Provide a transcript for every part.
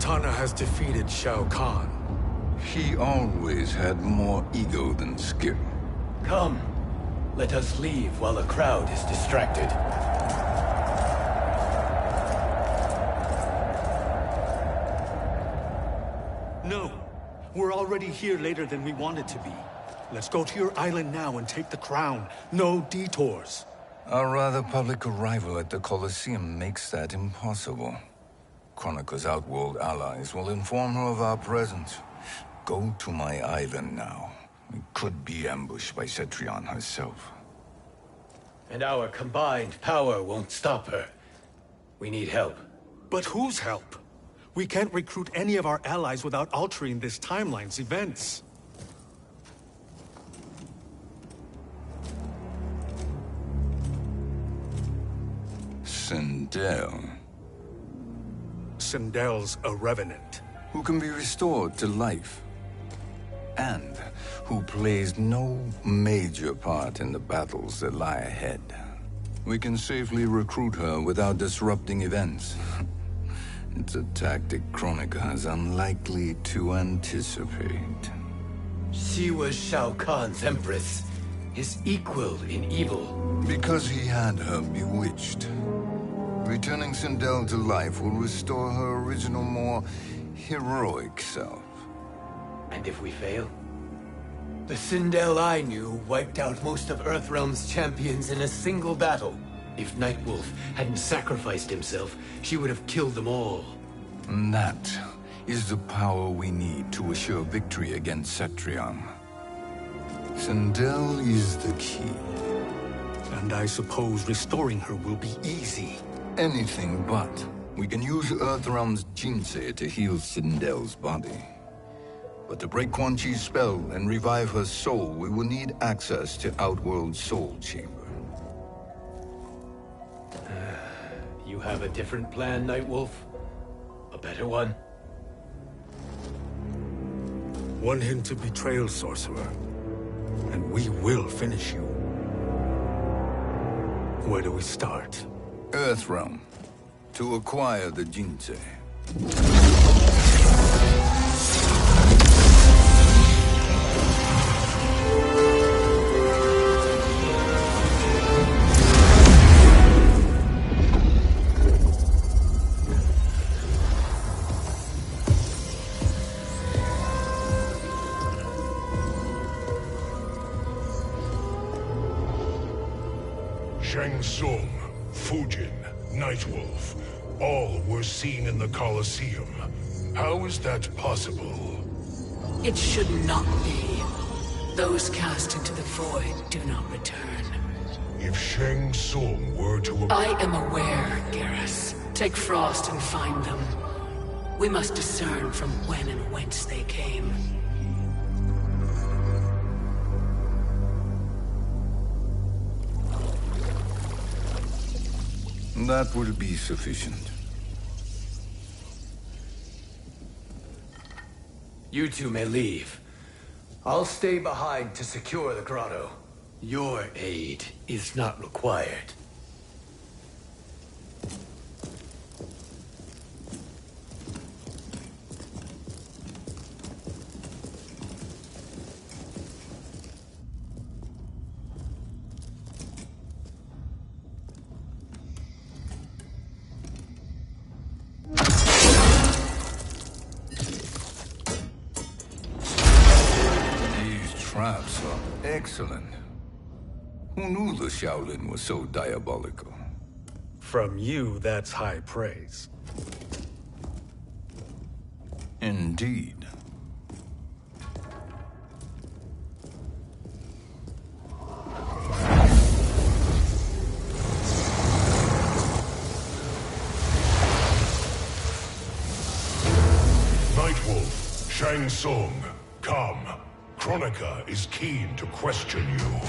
Kitana has defeated Shao Kahn. He always had more ego than skill. Come, let us leave while the crowd is distracted. No. We're already here later than we wanted to be. Let's go to your island now and take the crown. No detours. Our rather public arrival at the Colosseum makes that impossible. Kronika's outworld allies will inform her of our presence. Go to my island now. We could be ambushed by Cetrion herself. And our combined power won't stop her. We need help. But whose help? We can't recruit any of our allies without altering this timeline's events. Sindel. Sindel's a revenant. Who can be restored to life. And who plays no major part in the battles that lie ahead. We can safely recruit her without disrupting events. It's a tactic Kronika is unlikely to anticipate. She was Shao Kahn's empress, his equal in evil. Because he had her bewitched. Returning Sindel to life will restore her original, more heroic self. And if we fail? The Sindel I knew wiped out most of Earthrealm's champions in a single battle. If Nightwolf hadn't sacrificed himself, she would have killed them all. And that is the power we need to assure victory against Cetrion. Sindel is the key. And I suppose restoring her will be easy. Anything but. We can use Earthrealm's Jinsei to heal Sindel's body. But to break Quan Chi's spell and revive her soul, we will need access to Outworld's Soul Chamber. You have a different plan, Nightwolf? A better one? One hint of betrayal, sorcerer, and we will finish you. Where do we start? Earthrealm. To acquire the Jinsei. Shang Tsung, Fujin, Nightwolf, all were seen in the Colosseum. How is that possible? It should not be. Those cast into the void do not return. If Shang Tsung were to... I am aware, Garrus. Take Frost and find them. We must discern from when and whence they came. That will be sufficient. You two may leave. I'll stay behind to secure the grotto. Your aid is not required. Traps are excellent. Who knew the Shaolin was so diabolical? From you, that's high praise. Indeed. Nightwolf, Shang Tsung, come. Kronika is keen to question you.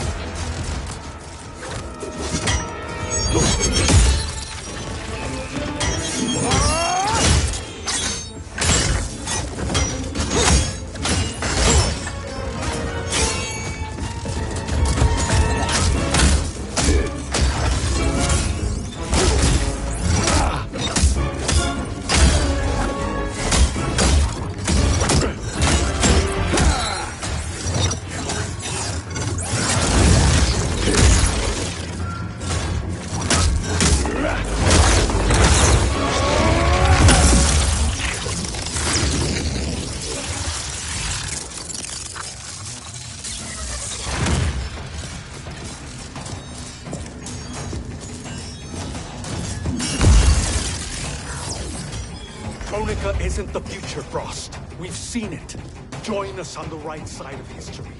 Kronika isn't the future, Frost. We've seen it. Join us on the right side of history.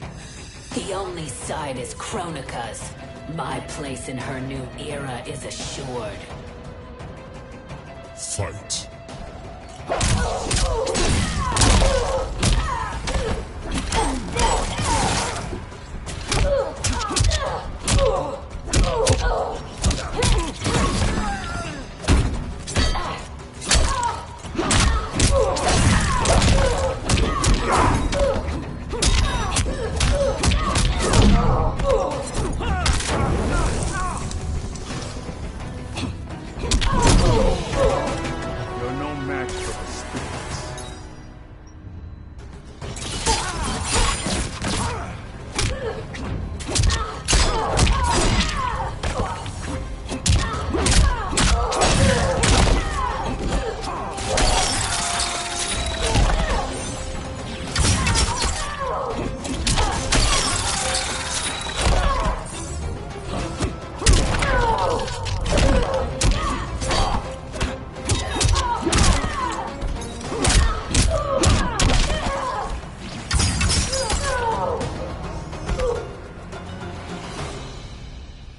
The only side is Kronika's. My place in her new era is assured. Fight. You're no match for the spirits.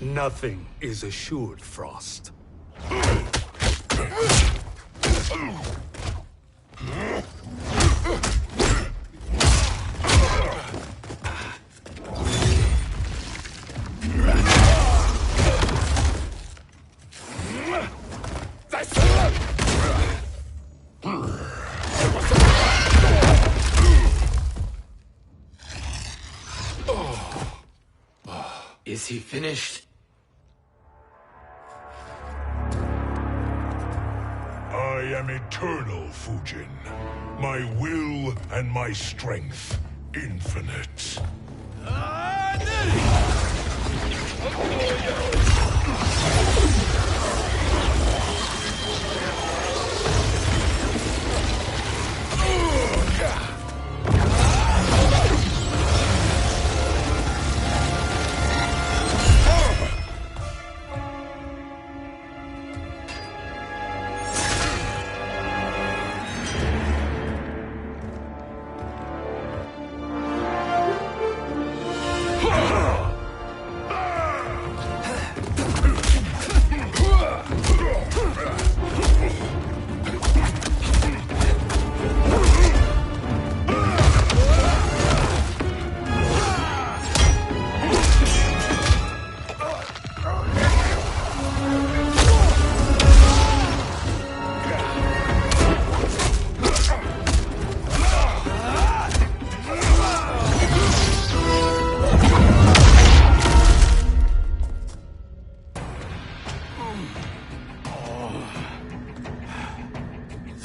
Nothing is assured, Frost. Is he finished? I am eternal, Fujin. My will and my strength, infinite.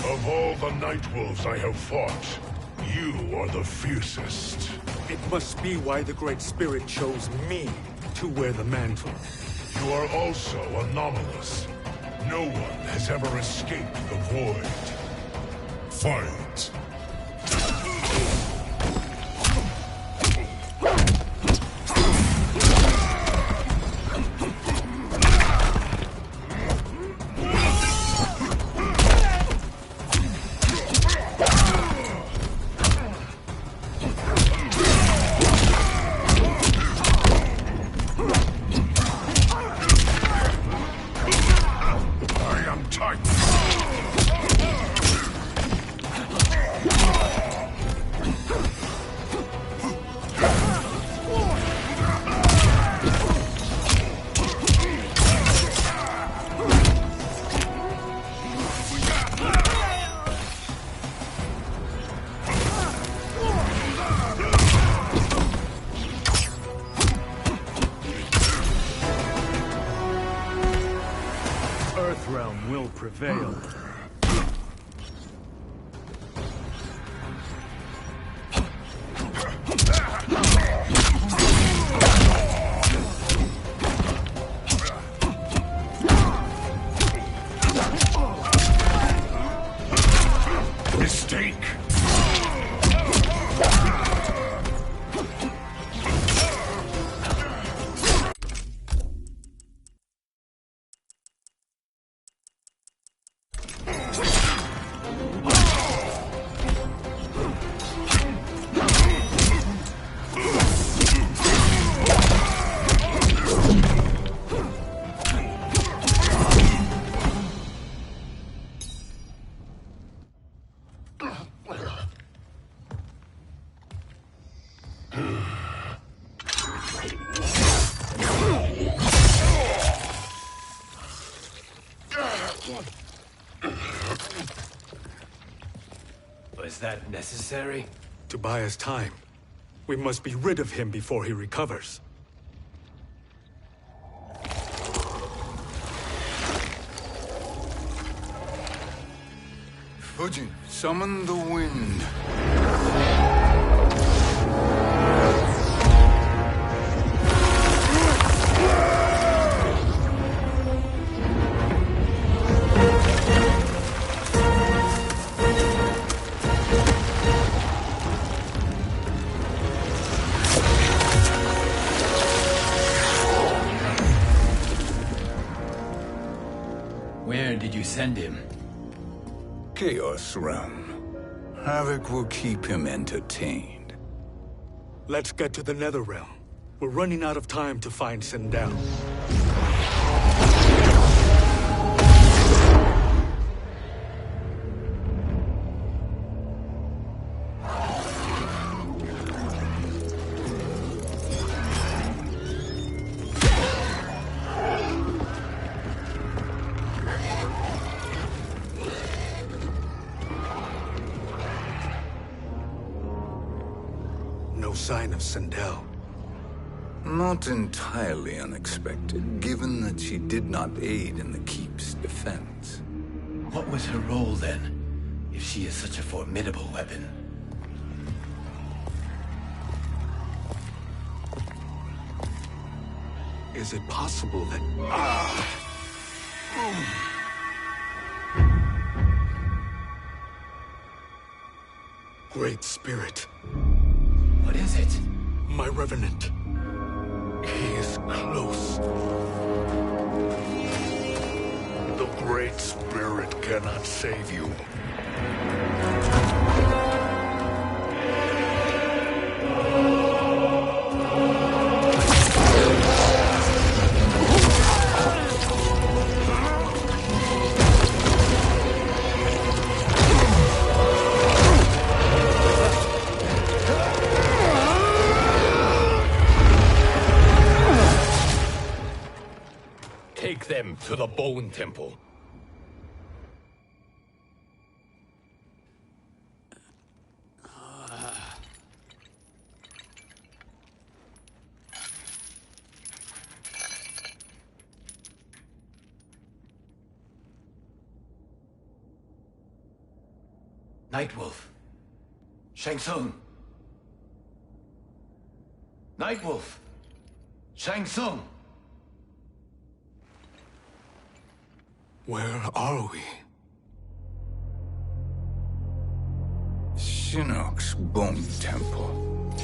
Of all the Nightwolves I have fought, you are the fiercest. It must be why the Great Spirit chose me to wear the mantle. You are also anomalous. No one has ever escaped the void. Fight. Earthrealm will prevail. Mistake. Was that necessary? To buy us time. We must be rid of him before he recovers. Fujin, summon the wind. Where did you send him? Chaos Realm. Havoc will keep him entertained. Let's get to the Netherrealm. We're running out of time to find Sindel. No sign of Sindel. Not entirely unexpected, given that she did not aid in the Keep's defense. What was her role then, if she is such a formidable weapon? Is it possible that... Great Spirit. What is it? My Revenant. He is close. The Great Spirit cannot save you. Take them to the Bone Temple. Nightwolf. Shang Tsung. Nightwolf. Shang Tsung. Where are we? Shinnok's Bone Temple.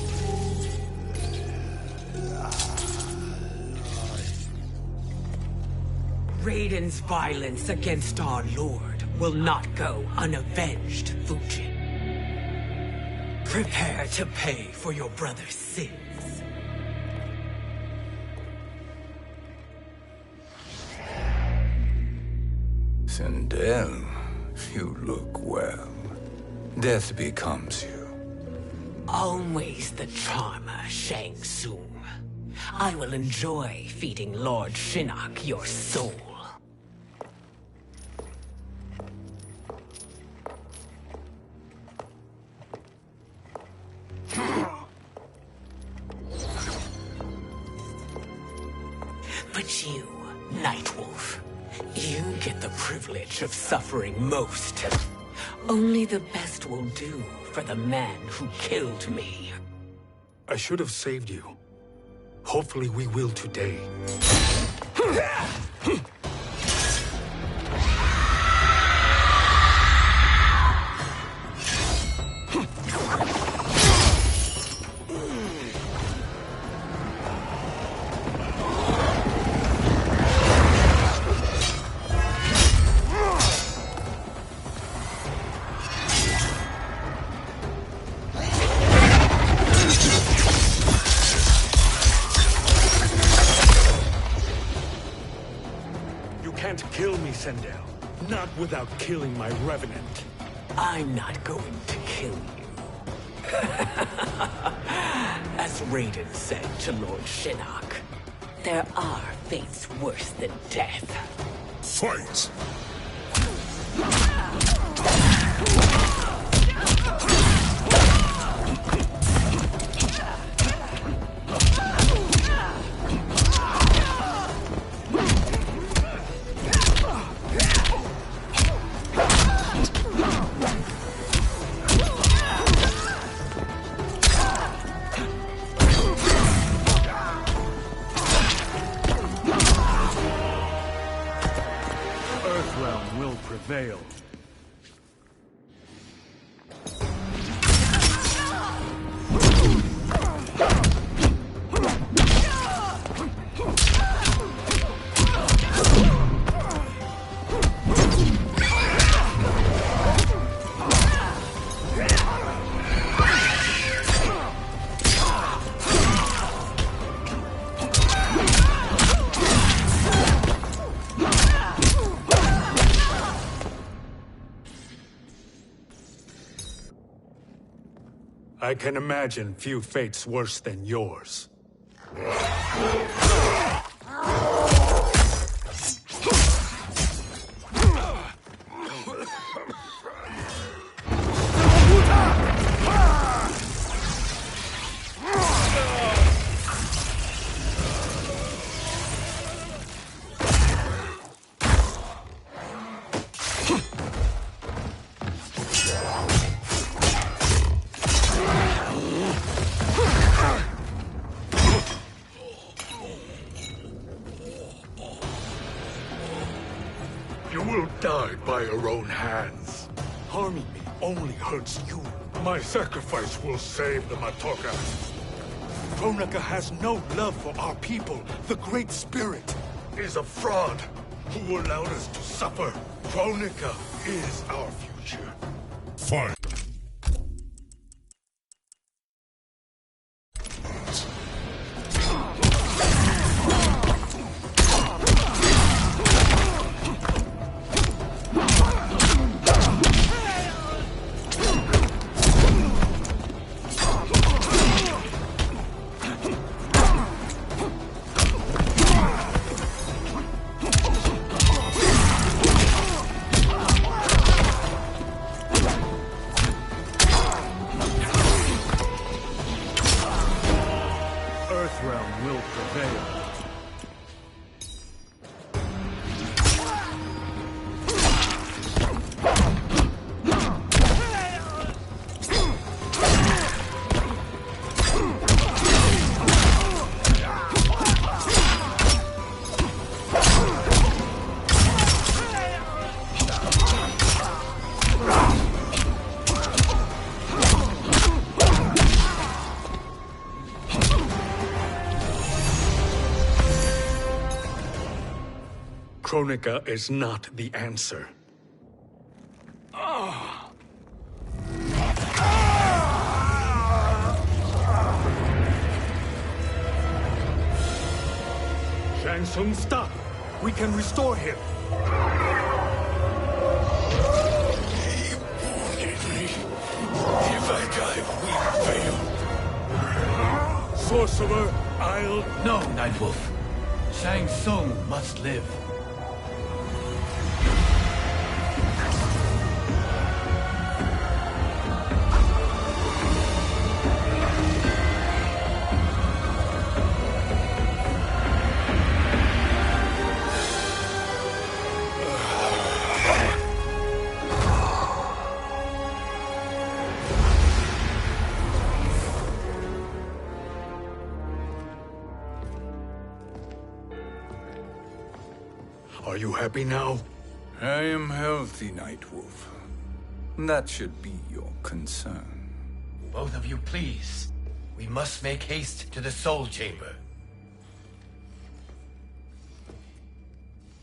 Raiden's violence against our Lord will not go unavenged, Fujin. Prepare to pay for your brother's sins. Sindel, you look well. Death becomes you. Always the charmer, Shang Tsung. I will enjoy feeding Lord Shinnok your soul. But you, Nightwolf, you get the privilege of suffering most. Only the best will do for the man who killed me. I should have saved you. Hopefully we will today. Kill me, Sindel. Not without killing my Revenant. I'm not going to kill you. As Raiden said to Lord Shinnok, there are fates worse than death. Fight! prevail. I can imagine few fates worse than yours. You will die by your own hands. Harming me only hurts you. My sacrifice will save the Matoka. Kronika has no love for our people. The Great Spirit Is a fraud who allowed us to suffer. Kronika is our future. Fight. Earthrealm will prevail. Kronika is not the answer. Shang Tsung, stop! We can restore him! If I die, we fail. Sorcerer, I'll... No, Nightwolf. Shang Tsung must live. Are you happy now? I am healthy, Nightwolf. That should be your concern. Both of you, please. We must make haste to the Soul Chamber.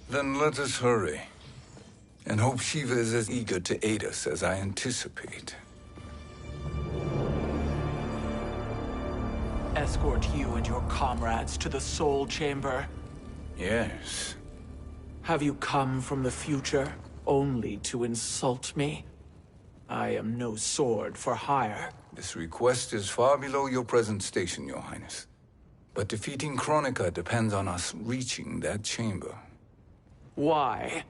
Then let us hurry. And hope Shiva is as eager to aid us as I anticipate. Escort you and your comrades to the Soul Chamber. Yes. Have you come from the future only to insult me? I am no sword for hire. This request is far below your present station, Your Highness. But defeating Kronika depends on us reaching that chamber. Why?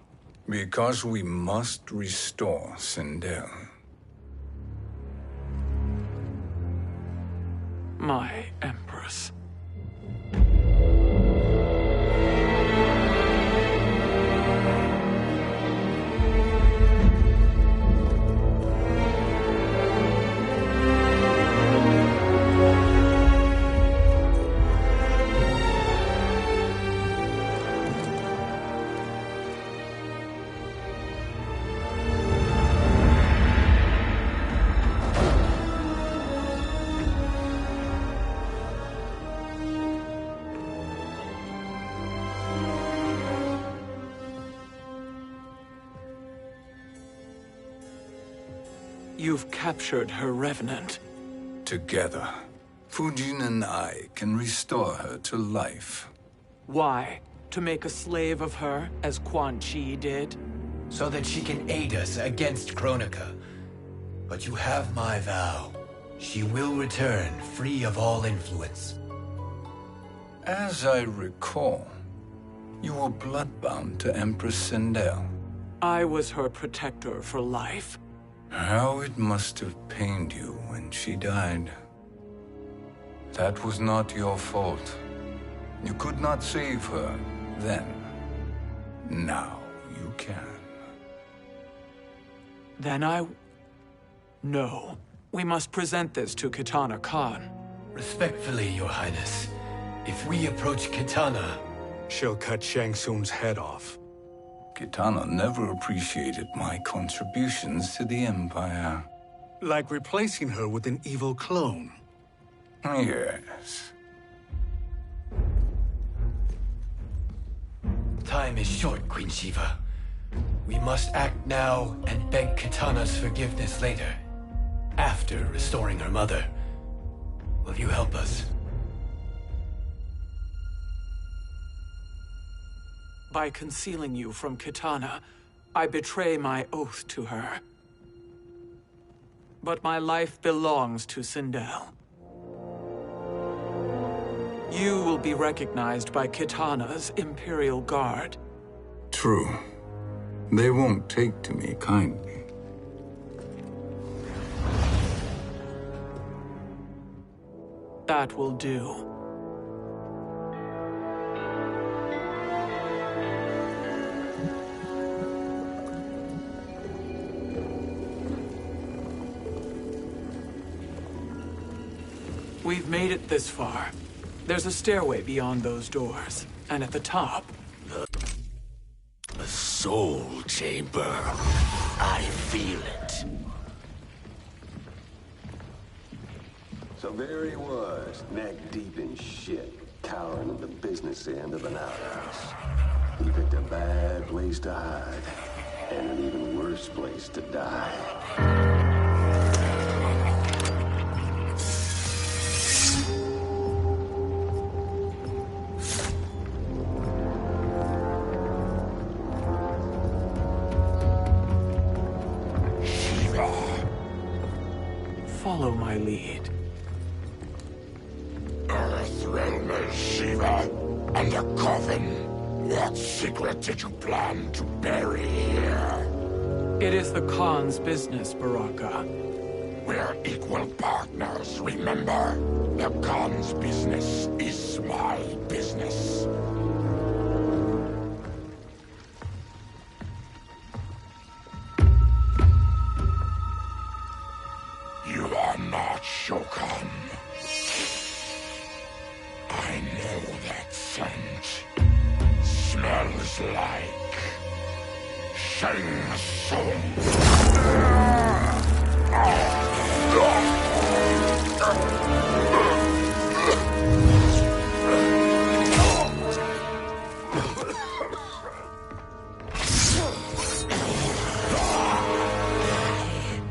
Because we must restore Sindel. My Empress. You've captured her revenant. Together, Fujin and I can restore her to life. Why? To make a slave of her, as Quan Chi did? So that she can aid us against Kronika. But you have my vow. She will return free of all influence. As I recall, you were bloodbound to Empress Sindel. I was her protector for life. How it must have pained you when she died. That was not your fault. You could not save her then. Now you can. Then No. We must present this to Kitana Khan. Respectfully, Your Highness. If we approach Kitana, She'll cut Shang Tsung's head off. Kitana never appreciated my contributions to the Empire. Like replacing her with an evil clone. Yes. time is short, Queen Shiva. We must act now and beg Kitana's forgiveness later. After restoring her mother. Will you help us? By concealing you from Kitana, I betray my oath to her. But my life belongs to Sindel. You will be recognized by Kitana's Imperial Guard. True. They won't take to me kindly. That will do. We've made it this far. There's a stairway beyond those doors, and at the top... The soul chamber. I feel it. So there he was, neck deep in shit, cowering at the business end of an outhouse. He picked a bad place to hide, and an even worse place to die. Follow my lead. Earthrealmer Shiva, and a coffin. What secret did you plan to bury here? It is the Khan's business, Baraka. We're equal partners, remember? The Khan's business is my business. You are not Shokan. I know that scent. Smells like Shang Tsung.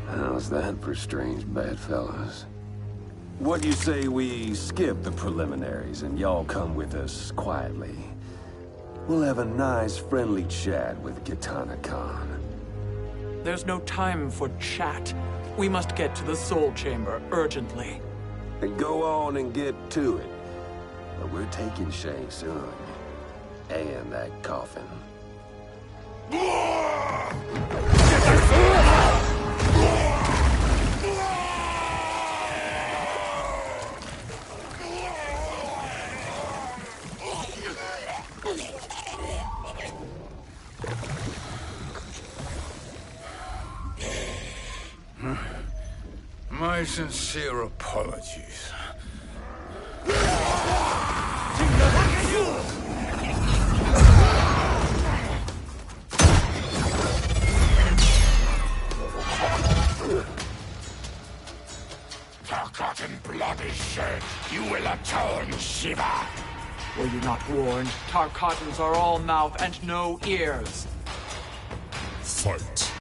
How's that for strange bedfellows? What do you say we skip the preliminaries and y'all come with us quietly? We'll have a nice friendly chat with Kitana Khan. There's no time for chat. We must get to the Soul Chamber urgently. Then go on and get to it. But we're taking Shang Tsung. And that coffin. My sincere apologies. Forgotten blood is shed. You will atone, Shiva. Were you not warned? Tarkatans are all mouth and no ears. Fight.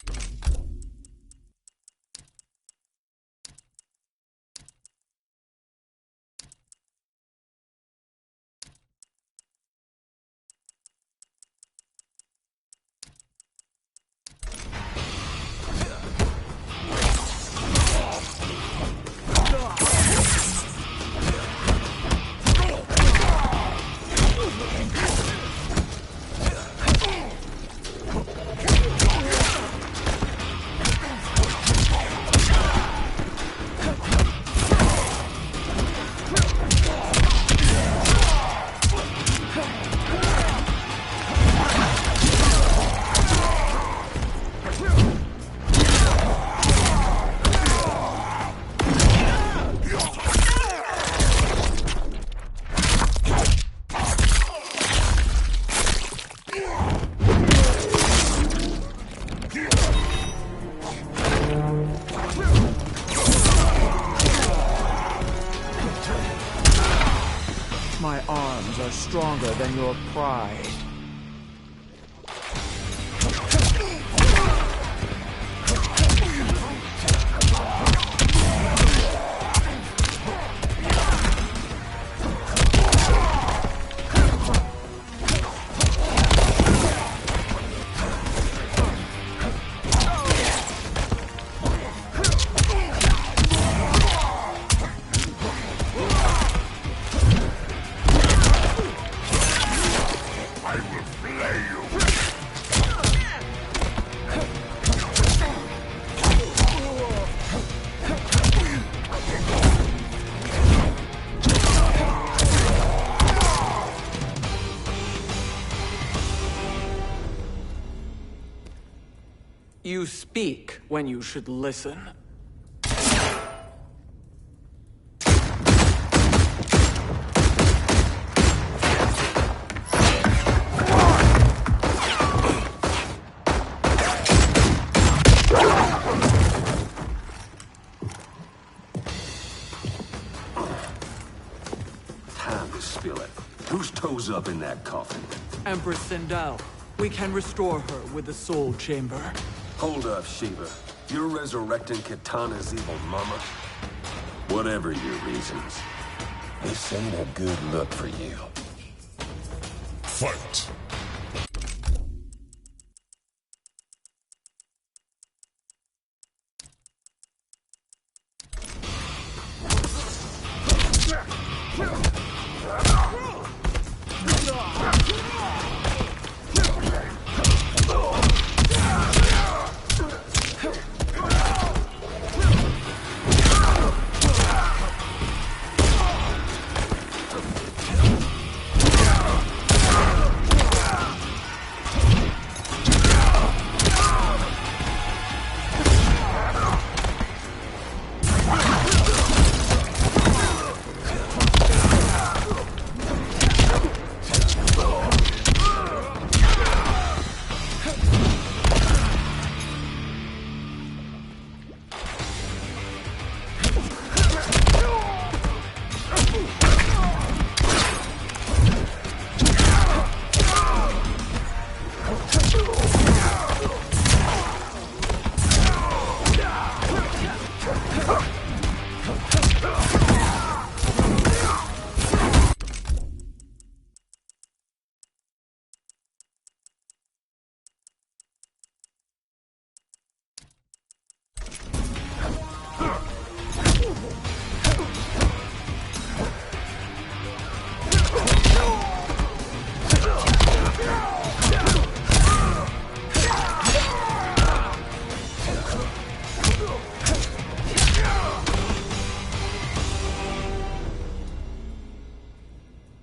My arms are stronger than your pride. You speak when you should listen. Time to spill it. Whose toes up in that coffin? Empress Sindel. We can restore her with the Soul Chamber. Hold up, Shiva. You're resurrecting Kitana's evil mama? Whatever your reasons, this ain't a good look for you. Fight!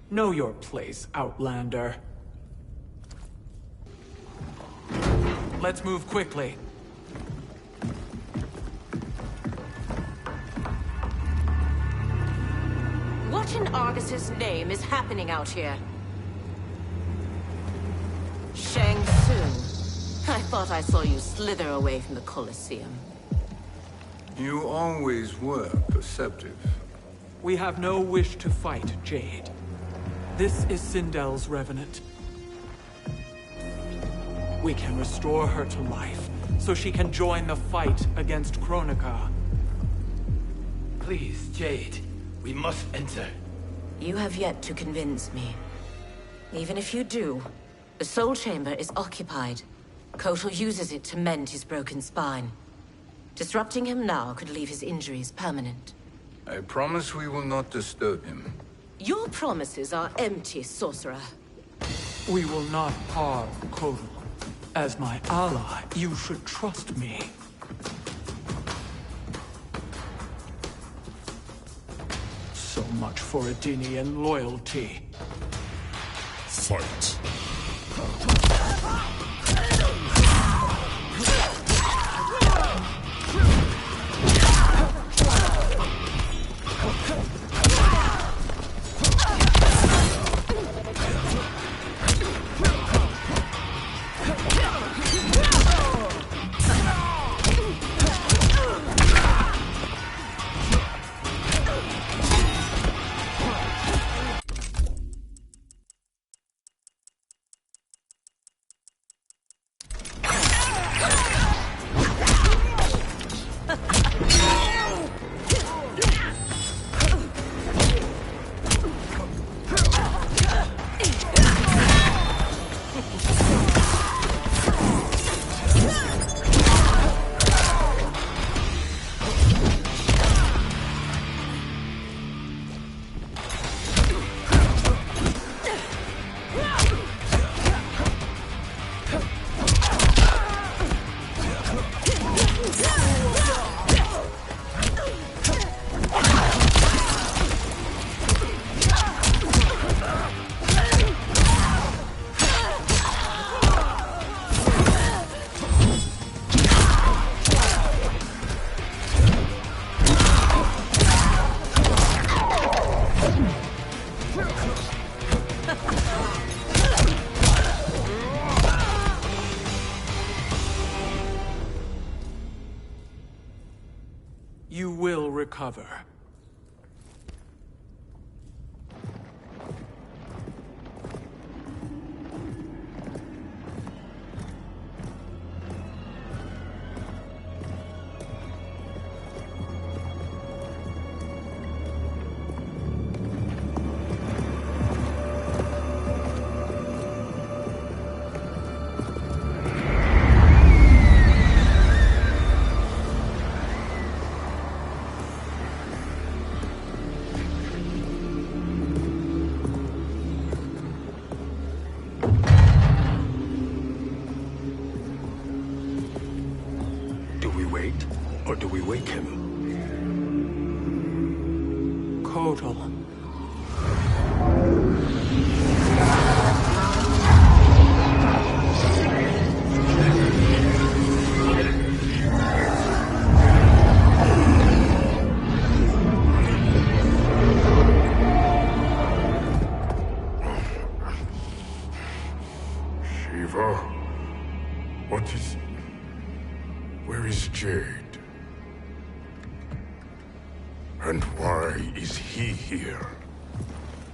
Know your place, Outlander. Let's move quickly. What in Argus's name is happening out here? Shang Tsung. I thought I saw you slither away from the Colosseum. You always were perceptive. We have no wish to fight, Jade. This is Sindel's Revenant. We can restore her to life, so she can join the fight against Kronika. Please, Jade. We must enter. You have yet to convince me. Even if you do, the Soul Chamber is occupied. Kotal uses it to mend his broken spine. Disrupting him now could leave his injuries permanent. I promise we will not disturb him. Your promises are empty, sorcerer. We will not harm Kotal. As my ally, you should trust me. So much for Adenian loyalty. Fight! You will recover. Or do we wake him? Kotal. Shiva? What is... Where is Jade? And why is he here?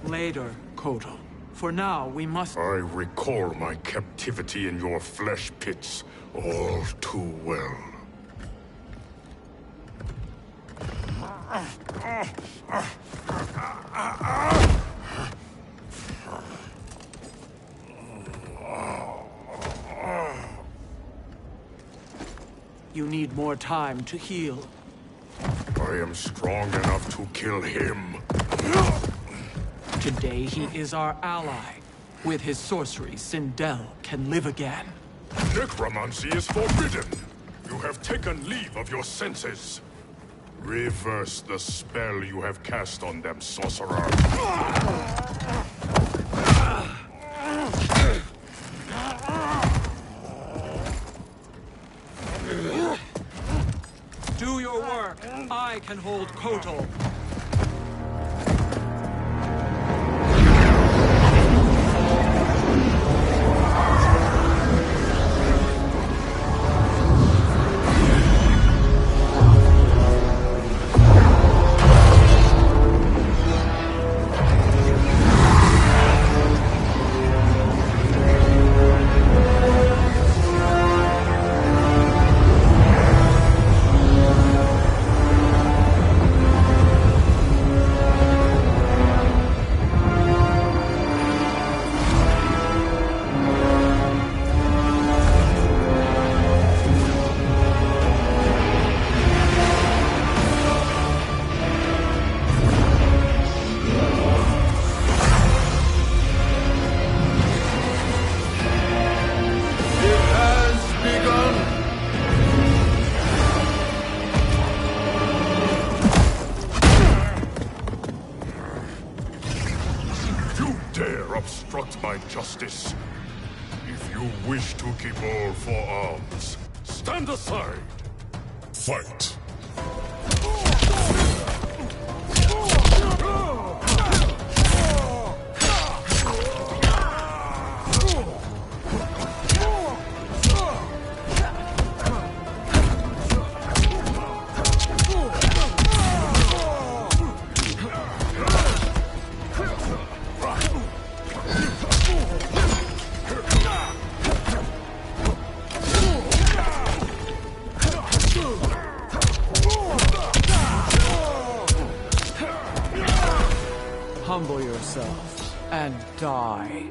Later, Kotal. For now, we must... I recall my captivity in your flesh pits all too well. You need more time to heal. I am strong enough to kill him. Today he is our ally. With his sorcery, Sindel can live again. Necromancy is forbidden. You have taken leave of your senses. Reverse the spell you have cast on them, sorcerer. Do your work. I can hold Kotal. Obstruct my justice. If you wish to keep all four arms, stand aside. Fight. Humble yourself and die.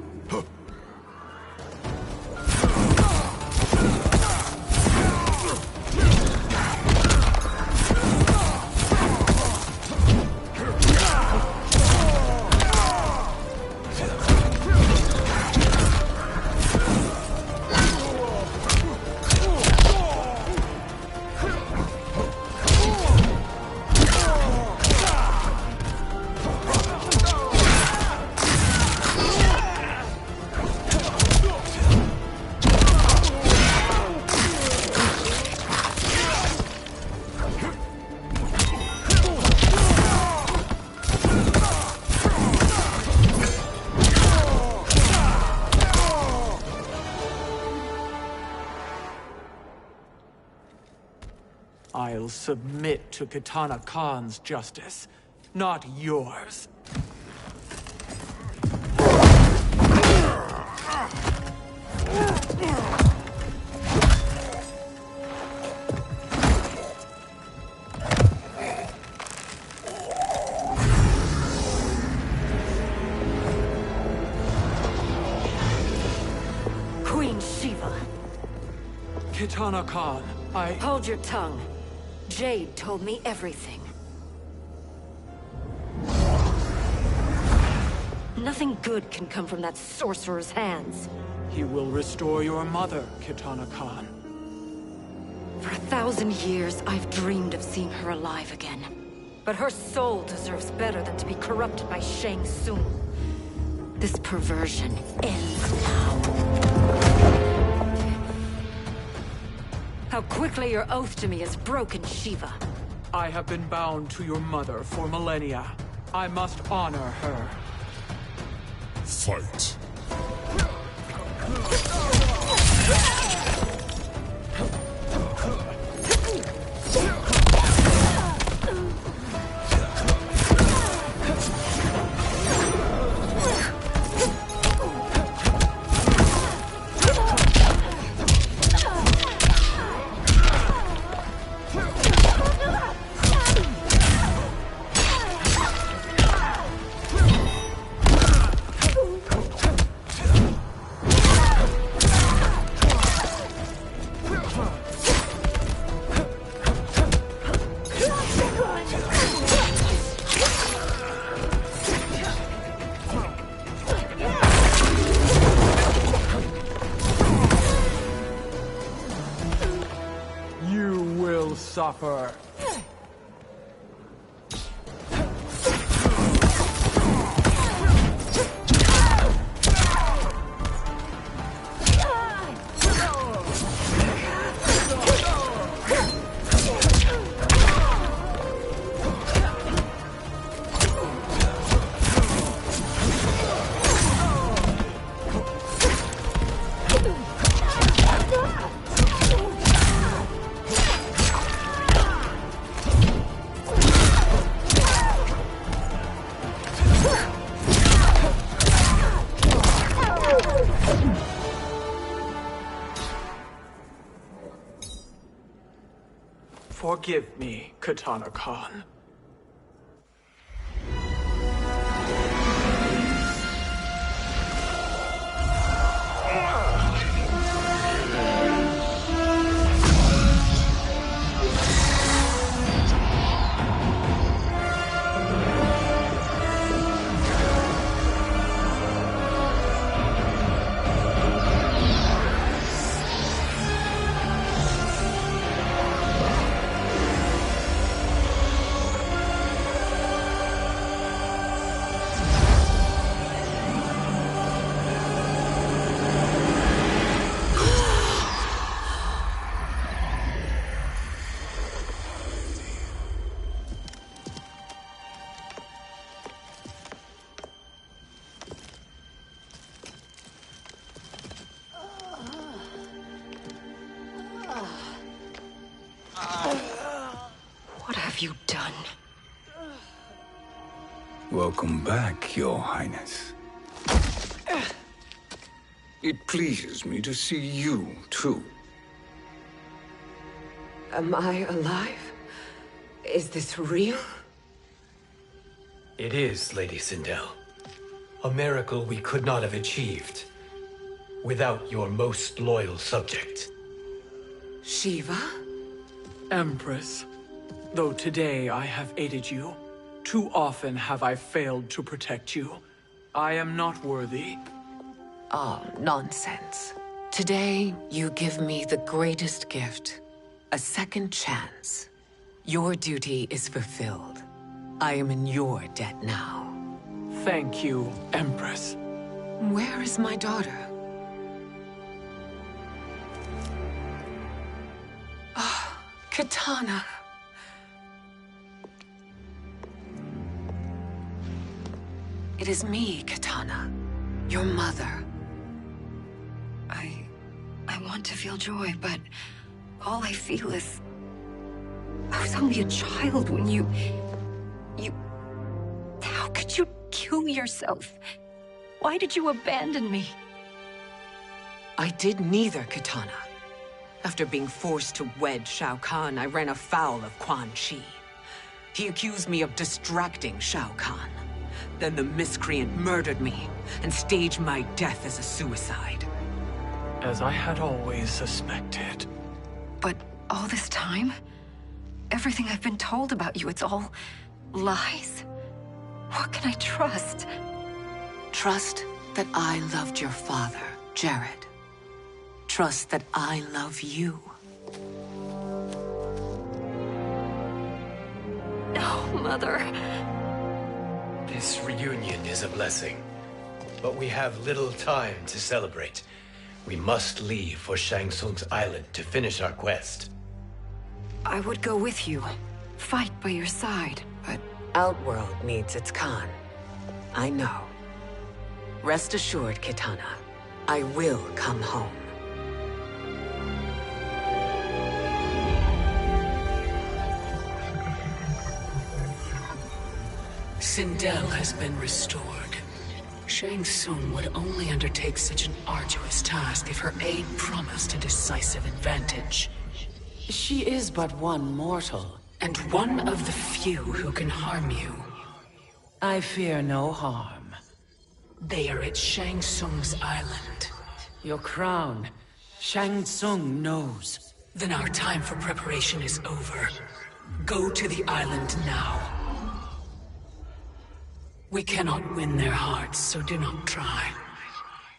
will submit to Kitana Khan's justice, not yours. Queen Shiva. Kitana Khan, Hold your tongue. Jade told me everything. Nothing good can come from that sorcerer's hands. He will restore your mother, Kitana Khan. For 1,000 years, I've dreamed of seeing her alive again. But her soul deserves better than to be corrupted by Shang Tsung. This perversion ends now. How quickly your oath to me has broken, Shiva. I have been bound to your mother for millennia. I must honor her. Fight. Suffer. Forgive me, Kitana Khan. What have you done? Welcome back, Your Highness. It pleases me to see you, too. Am I alive? Is this real? It is, Lady Sindel. A miracle we could not have achieved without your most loyal subject. Shiva? Empress, though today I have aided you, too often have I failed to protect you. I am not worthy. Oh, nonsense. Today, you give me the greatest gift. A second chance. Your duty is fulfilled. I am in your debt now. Thank you, Empress. Where is my daughter? Ah, Kitana. It is me, Kitana. Your mother. I want to feel joy, but all I feel is a was only a child when you... How could you kill yourself? Why did you abandon me? I did neither, Kitana. After being forced to wed Shao Kahn, I ran afoul of Quan Chi. He accused me of distracting Shao Kahn. Then the miscreant murdered me and staged my death as a suicide. As I had always suspected. But all this time? Everything I've been told about you, it's all lies? What can I trust? Trust that I loved your father, Jared. Trust that I love you. No, Mother. This reunion is a blessing, but we have little time to celebrate. We must leave for Shang Tsung's island to finish our quest. I would go with you, fight by your side, but... Outworld needs its Khan. I know. Rest assured, Kitana, I will come home. Sindel has been restored. Shang Tsung would only undertake such an arduous task if her aid promised a decisive advantage. She is but one mortal. And one of the few who can harm you. I fear no harm. They are at Shang Tsung's island. Your crown, Shang Tsung knows. Then our time for preparation is over. Go to the island now. We cannot win their hearts, so do not try.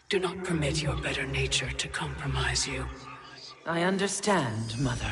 Do not permit your better nature to compromise you. I understand, Mother.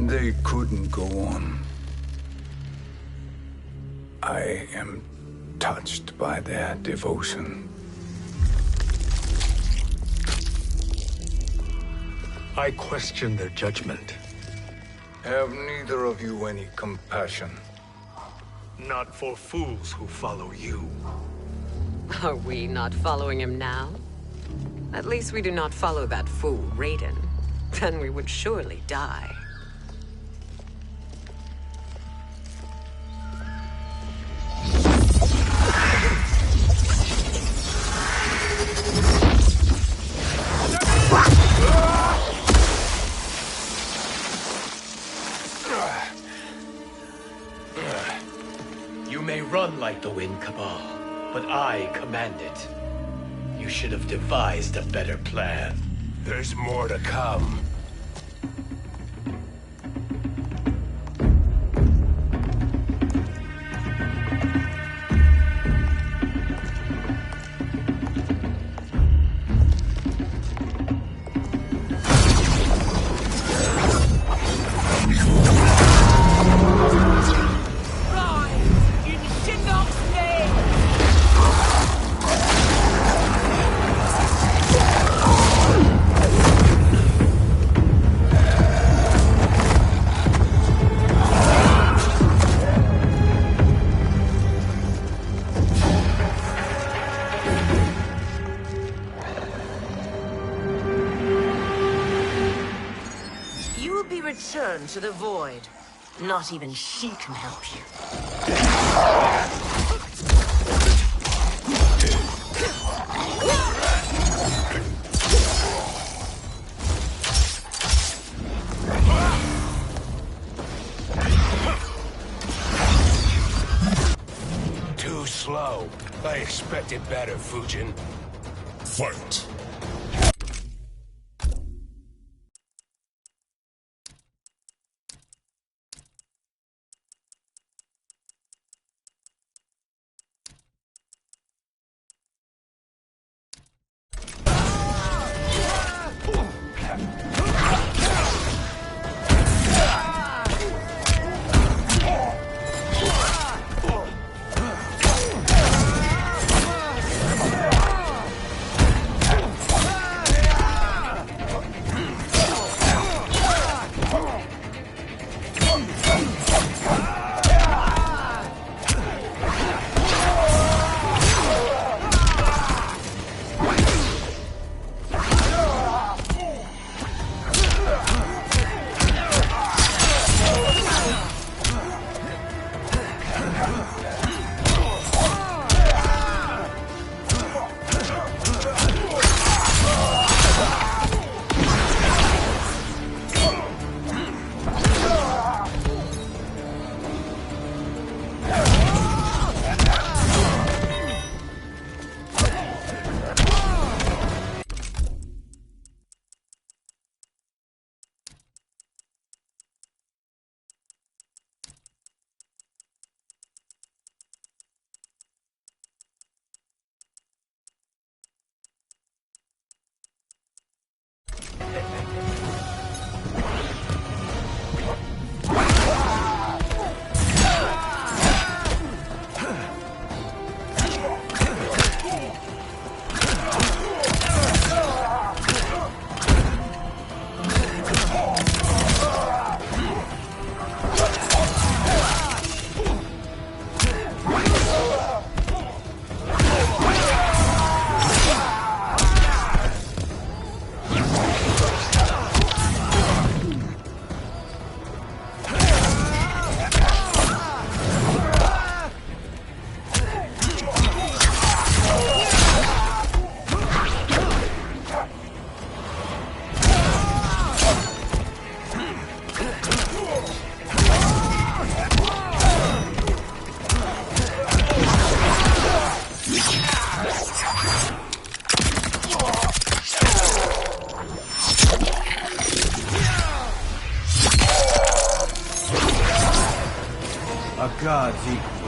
They couldn't go on. I am touched by their devotion. I question their judgment. Have neither of you any compassion? Not for fools who follow you. Are we not following him now? At least we do not follow that fool, Raiden. Then we would surely die. You may run like the wind, Cabal, but I command it. You should have devised a better plan. There's more to come. Return to the void. Not even she can help you. Too slow. I expected better, Fujin. Fight. God's equal.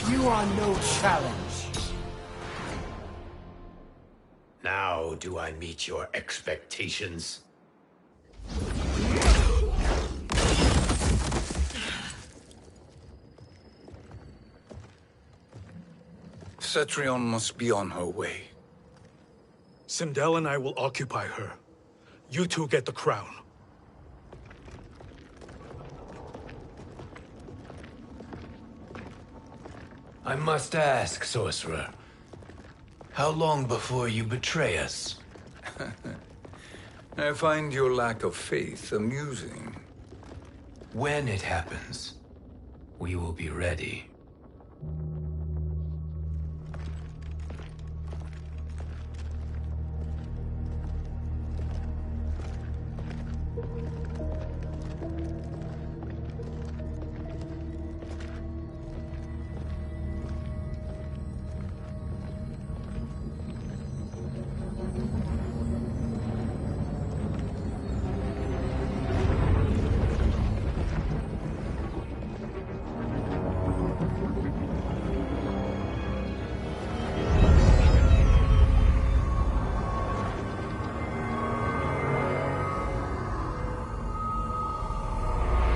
You are no challenge. Now do I meet your expectations? Cetrion must be on her way. Sindel and I will occupy her. You two get the crown. I must ask, sorcerer. How long before you betray us? I find your lack of faith amusing. When it happens, we will be ready.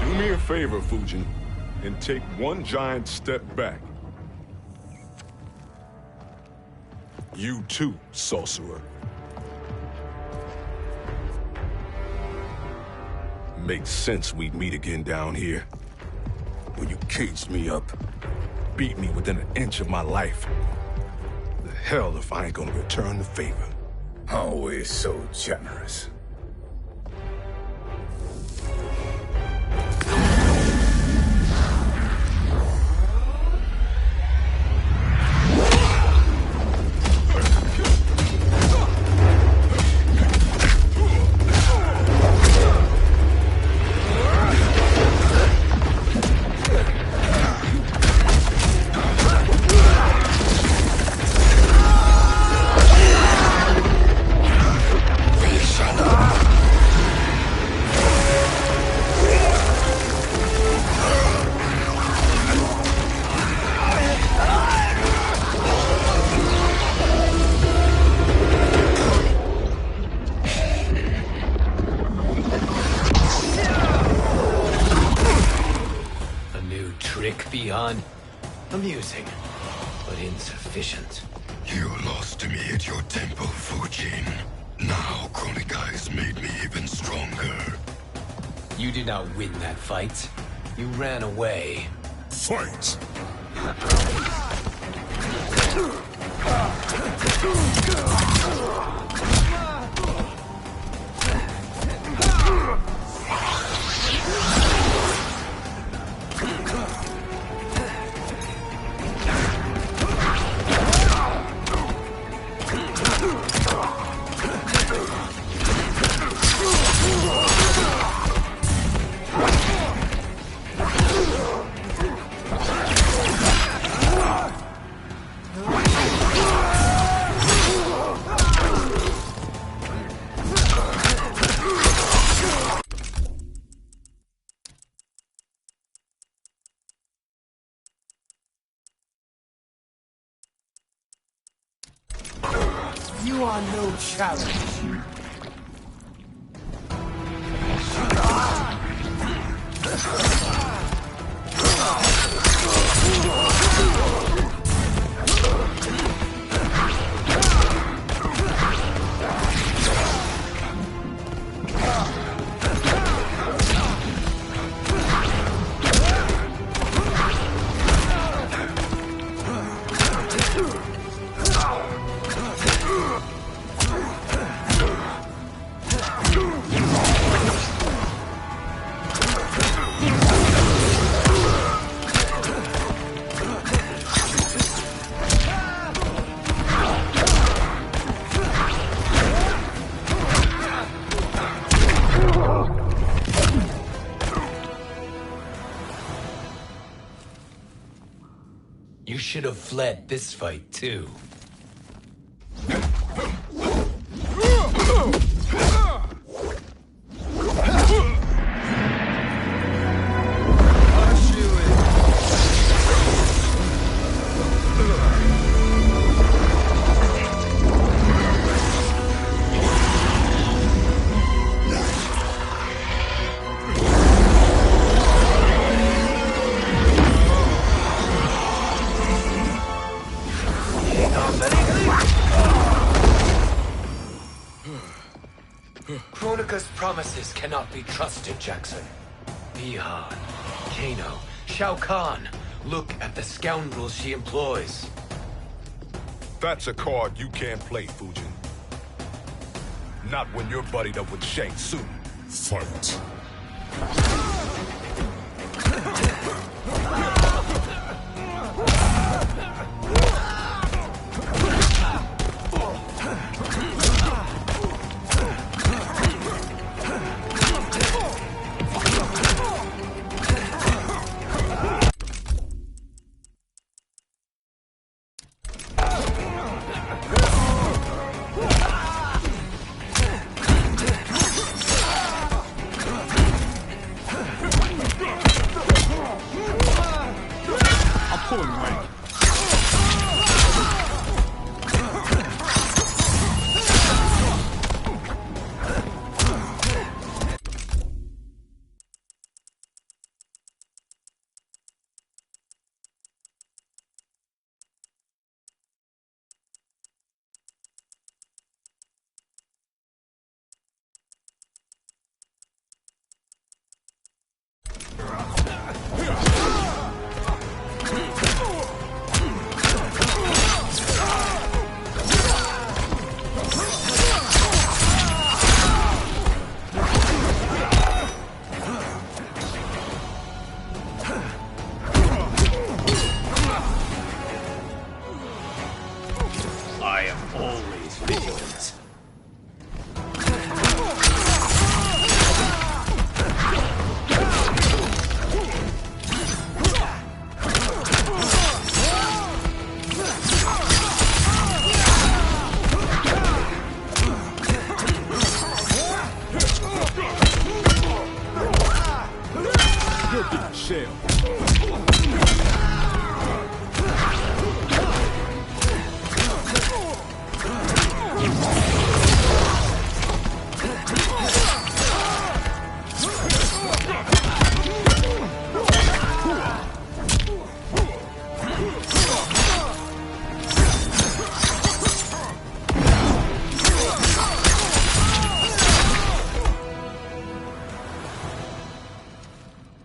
Do me a favor, Fujin, and take one giant step back. You too, sorcerer. Makes sense we'd meet again down here. When you caged me up, beat me within an inch of my life. The hell if I ain't gonna return the favor. Always so generous. Beyond amusing, but insufficient. You lost to me at your temple, Fujin. Now Kronika has made me even stronger. You did not win that fight. You ran away. Fight! You are no challenge. should have fled this fight, too. Kronika's promises cannot be trusted, Jackson. Bihan, Kano, Shao Kahn. Look at the scoundrels she employs. That's a card you can't play, Fujin. Not when you're buddied up with Shang Tsung. Fight. I am always vigilant. You're getting shelled.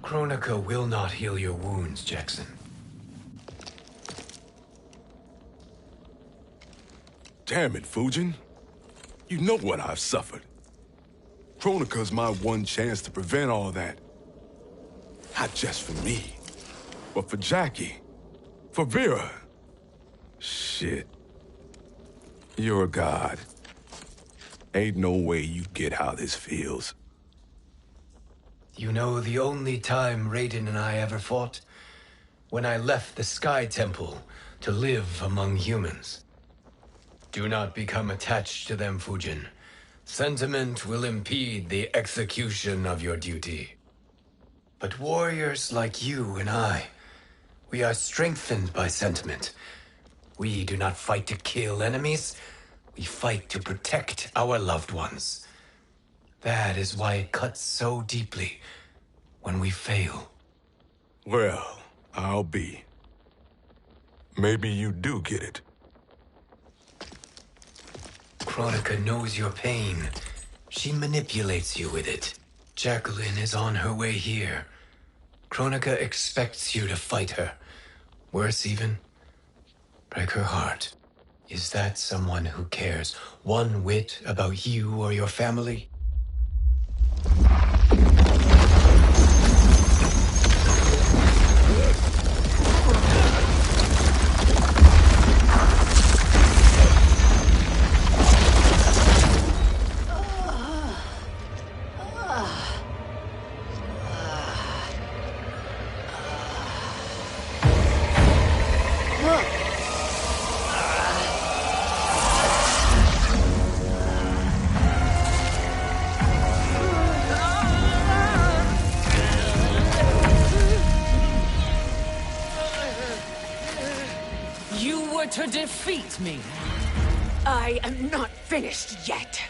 Kronika will not heal your wounds, Jackson. Damn it, Fujin. You know what I've suffered. Kronika's my one chance to prevent all that. Not just for me, but for Jackie, for Vera. Shit. You're a god. Ain't no way you get how this feels. You know the only time Raiden and I ever fought? When I left the Sky Temple to live among humans. Do not become attached to them, Fujin. Sentiment will impede the execution of your duty. But warriors like you and I, we are strengthened by sentiment. We do not fight to kill enemies. We fight to protect our loved ones. That is why it cuts so deeply when we fail. Well, I'll be. Maybe you do get it. Kronika knows your pain. She manipulates you with it. Jacqueline is on her way here. Kronika expects you to fight her. Worse even, break her heart. Is that someone who cares one whit about you or your family? Look! That's me. I am not finished yet.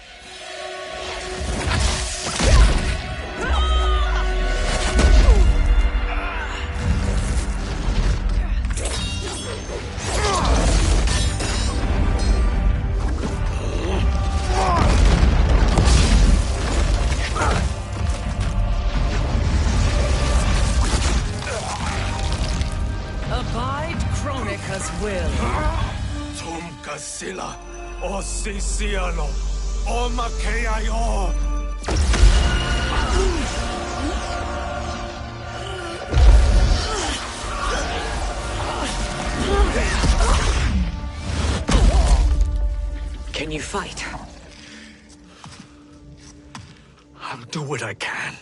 Abide Kronika's will. Tum Kasila, O Sisiano, O Makeayo. Can you fight? I'll do what I can.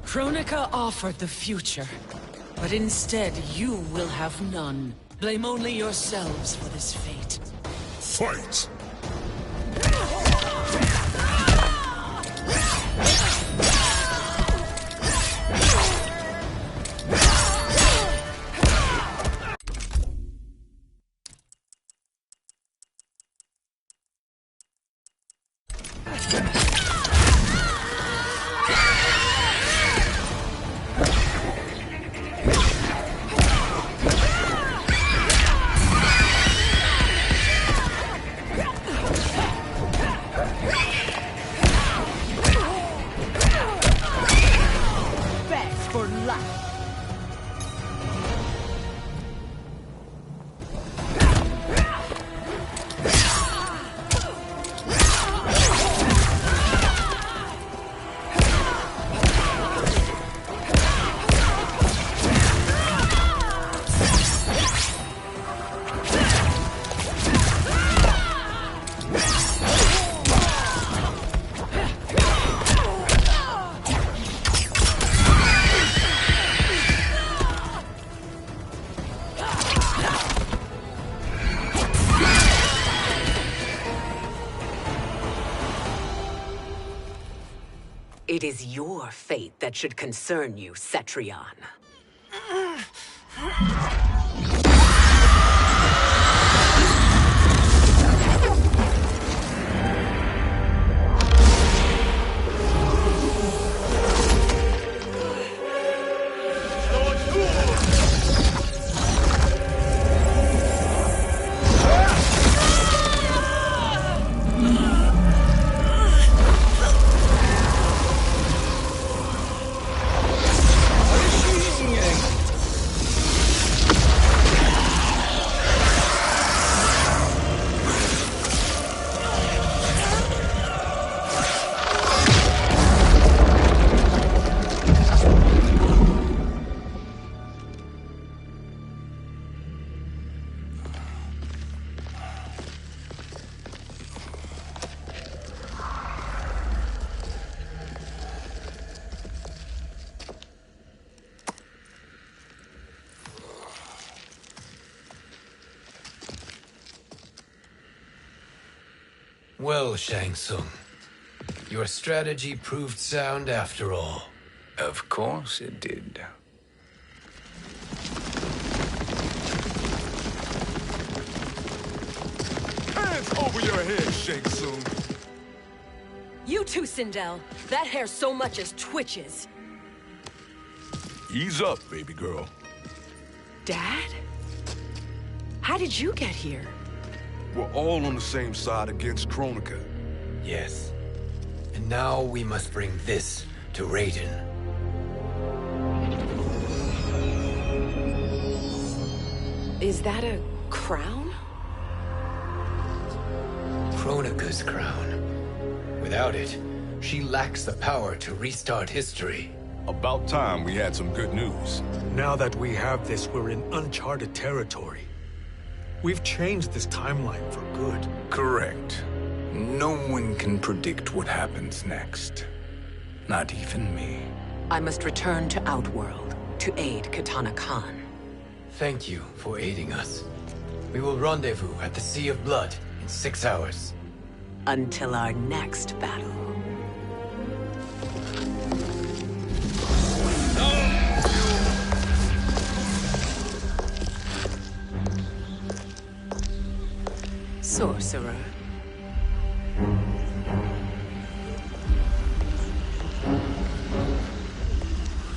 Kronika offered the future, but instead you will have none. Blame only yourselves for this fate. Fight! It is your fate that should concern you, Cetrion. Well, Shang Tsung, your strategy proved sound after all. Of course it did. Hands over your head, Shang Tsung. You too, Sindel. That hair so much as twitches. Ease up, baby girl. Dad? How did you get here? We're all on the same side against Kronika. Yes. And now we must bring this to Raiden. Is that a crown? Kronika's crown. Without it, she lacks the power to restart history. About time we had some good news. Now that we have this, we're in uncharted territory. We've changed this timeline for good. Correct. No one can predict what happens next. Not even me. I must return to Outworld to aid Katana Khan. Thank you for aiding us. We will rendezvous at the Sea of Blood in 6 hours. Until our next battle. sorcerer.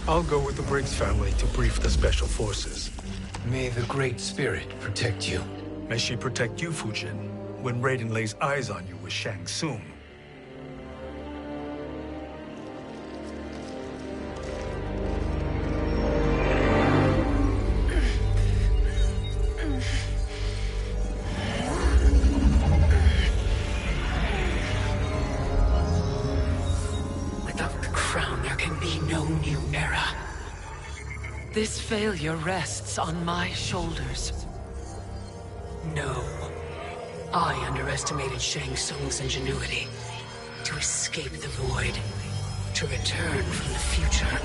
I'll go with the Briggs family to brief the Special Forces. May the Great Spirit protect you. May she protect you, Fujin, when Raiden lays eyes on you with Shang Tsung. Without the crown, there can be no new era. This failure rests on my shoulders. No. I underestimated Shang Tsung's ingenuity. To escape the void. To return from the future.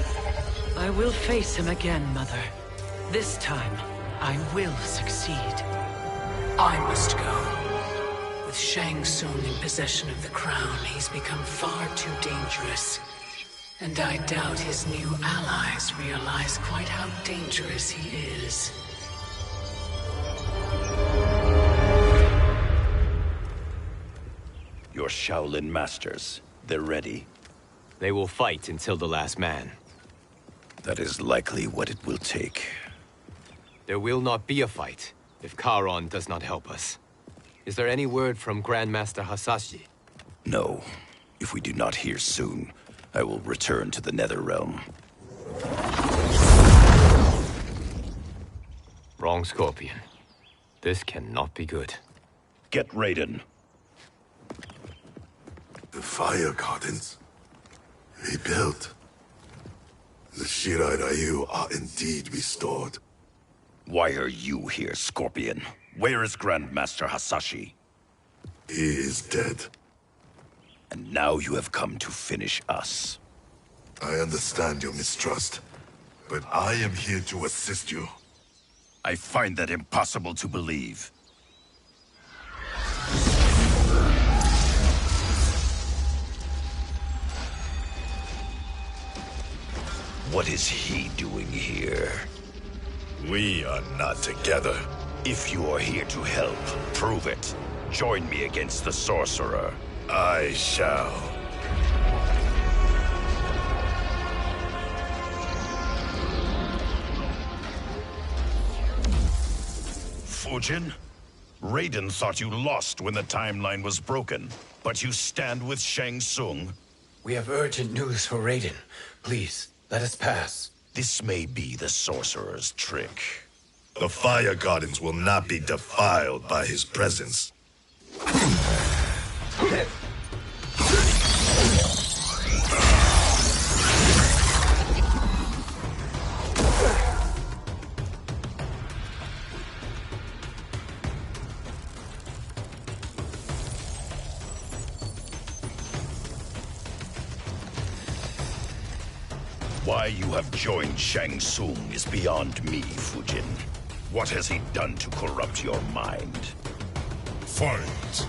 I will face him again, Mother. This time, I will succeed. I must go. With Shang Tsung in possession of the crown, he's become far too dangerous. And I doubt his new allies realize quite how dangerous he is. Your Shaolin masters, they're ready. They will fight until the last man. That is likely what it will take. There will not be a fight if Charon does not help us. Is there any word from Grandmaster Hasashi? No. If we do not hear soon, I will return to the Netherrealm. Wrong, Scorpion. This cannot be good. Get Raiden. The fire gardens. Rebuilt. The Shirai Ryu are indeed restored. Why are you here, Scorpion? Where is Grandmaster Hasashi? He is dead. And now you have come to finish us. I understand your mistrust, but I am here to assist you. I find that impossible to believe. What is he doing here? We are not together. If you are here to help, prove it. Join me against the sorcerer. I shall. Fujin? Raiden thought you lost when the timeline was broken, but you stand with Shang Tsung. We have urgent news for Raiden. Please, let us pass. This may be the sorcerer's trick. The fire gardens will not be defiled by his presence. Why you have joined Shang Tsung is beyond me, Fujin. What has he done to corrupt your mind? Fight!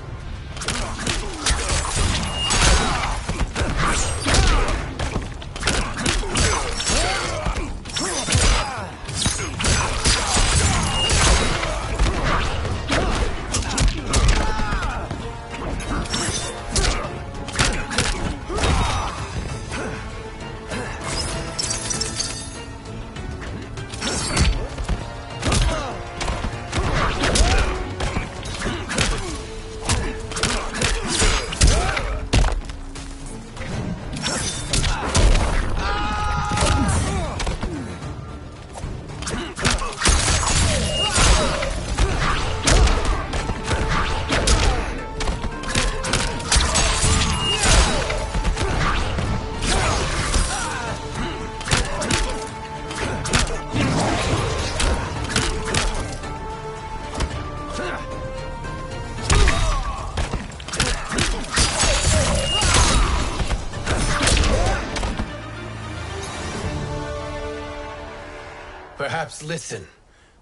Perhaps listen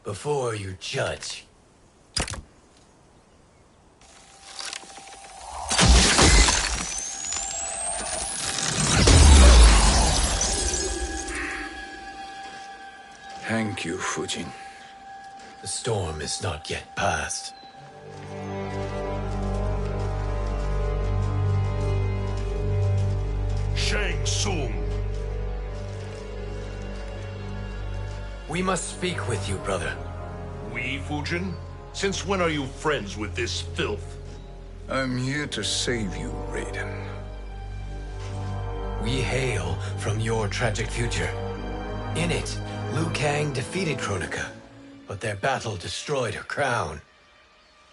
before you judge. Thank you, Fujin. The storm is not yet past. Shang Tsung. We must speak with you, brother. We, Fujin? Since when are you friends with this filth? I'm here to save you, Raiden. We hail from your tragic future. In it, Liu Kang defeated Kronika, but their battle destroyed her crown.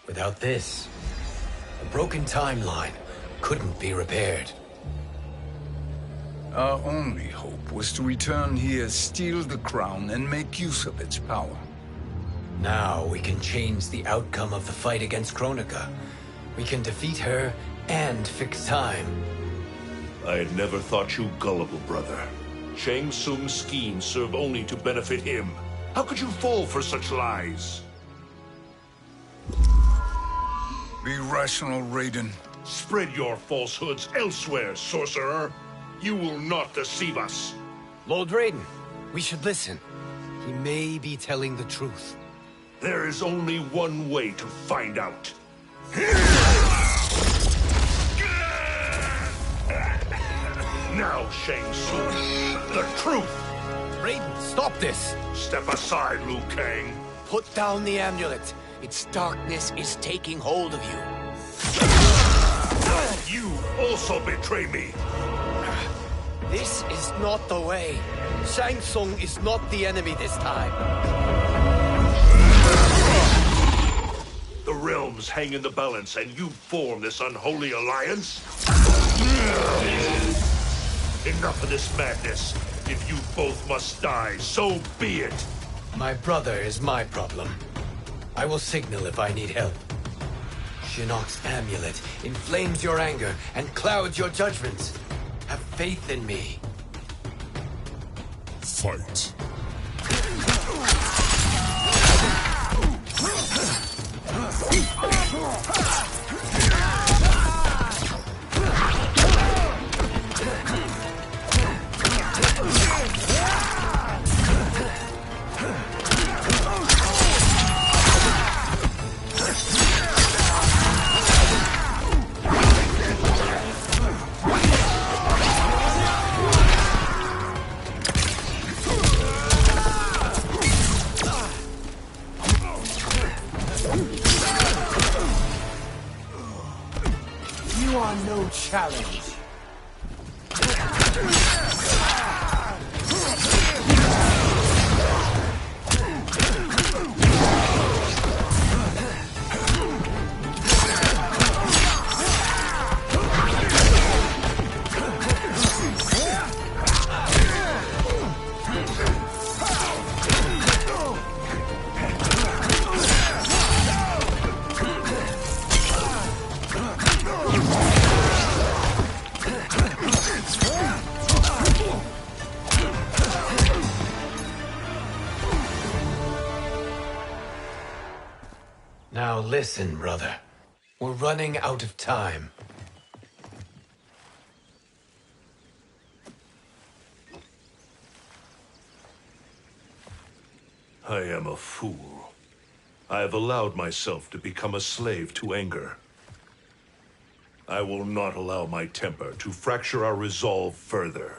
Without this, a broken timeline couldn't be repaired. Our only hope was to return here, steal the crown, and make use of its power. Now we can change the outcome of the fight against Kronika. We can defeat her and fix time. I had never thought you gullible, brother. Shang Tsung's schemes serve only to benefit him. How could you fall for such lies? Be rational, Raiden. Spread your falsehoods elsewhere, sorcerer. You will not deceive us. Lord Raiden, we should listen. He may be telling the truth. There is only one way to find out. Now, Shang Tsung, the truth! Raiden, stop this! Step aside, Liu Kang. Put down the amulet. Its darkness is taking hold of you. You also betray me. This is not the way. Shang Tsung is not the enemy this time. The realms hang in the balance, and you form this unholy alliance? Enough of this madness. If you both must die, so be it. My brother is my problem. I will signal if I need help. Shinnok's amulet inflames your anger and clouds your judgments. Have faith in me. Fight. You are no challenge. Now listen, brother. We're running out of time. I am a fool. I have allowed myself to become a slave to anger. I will not allow my temper to fracture our resolve further.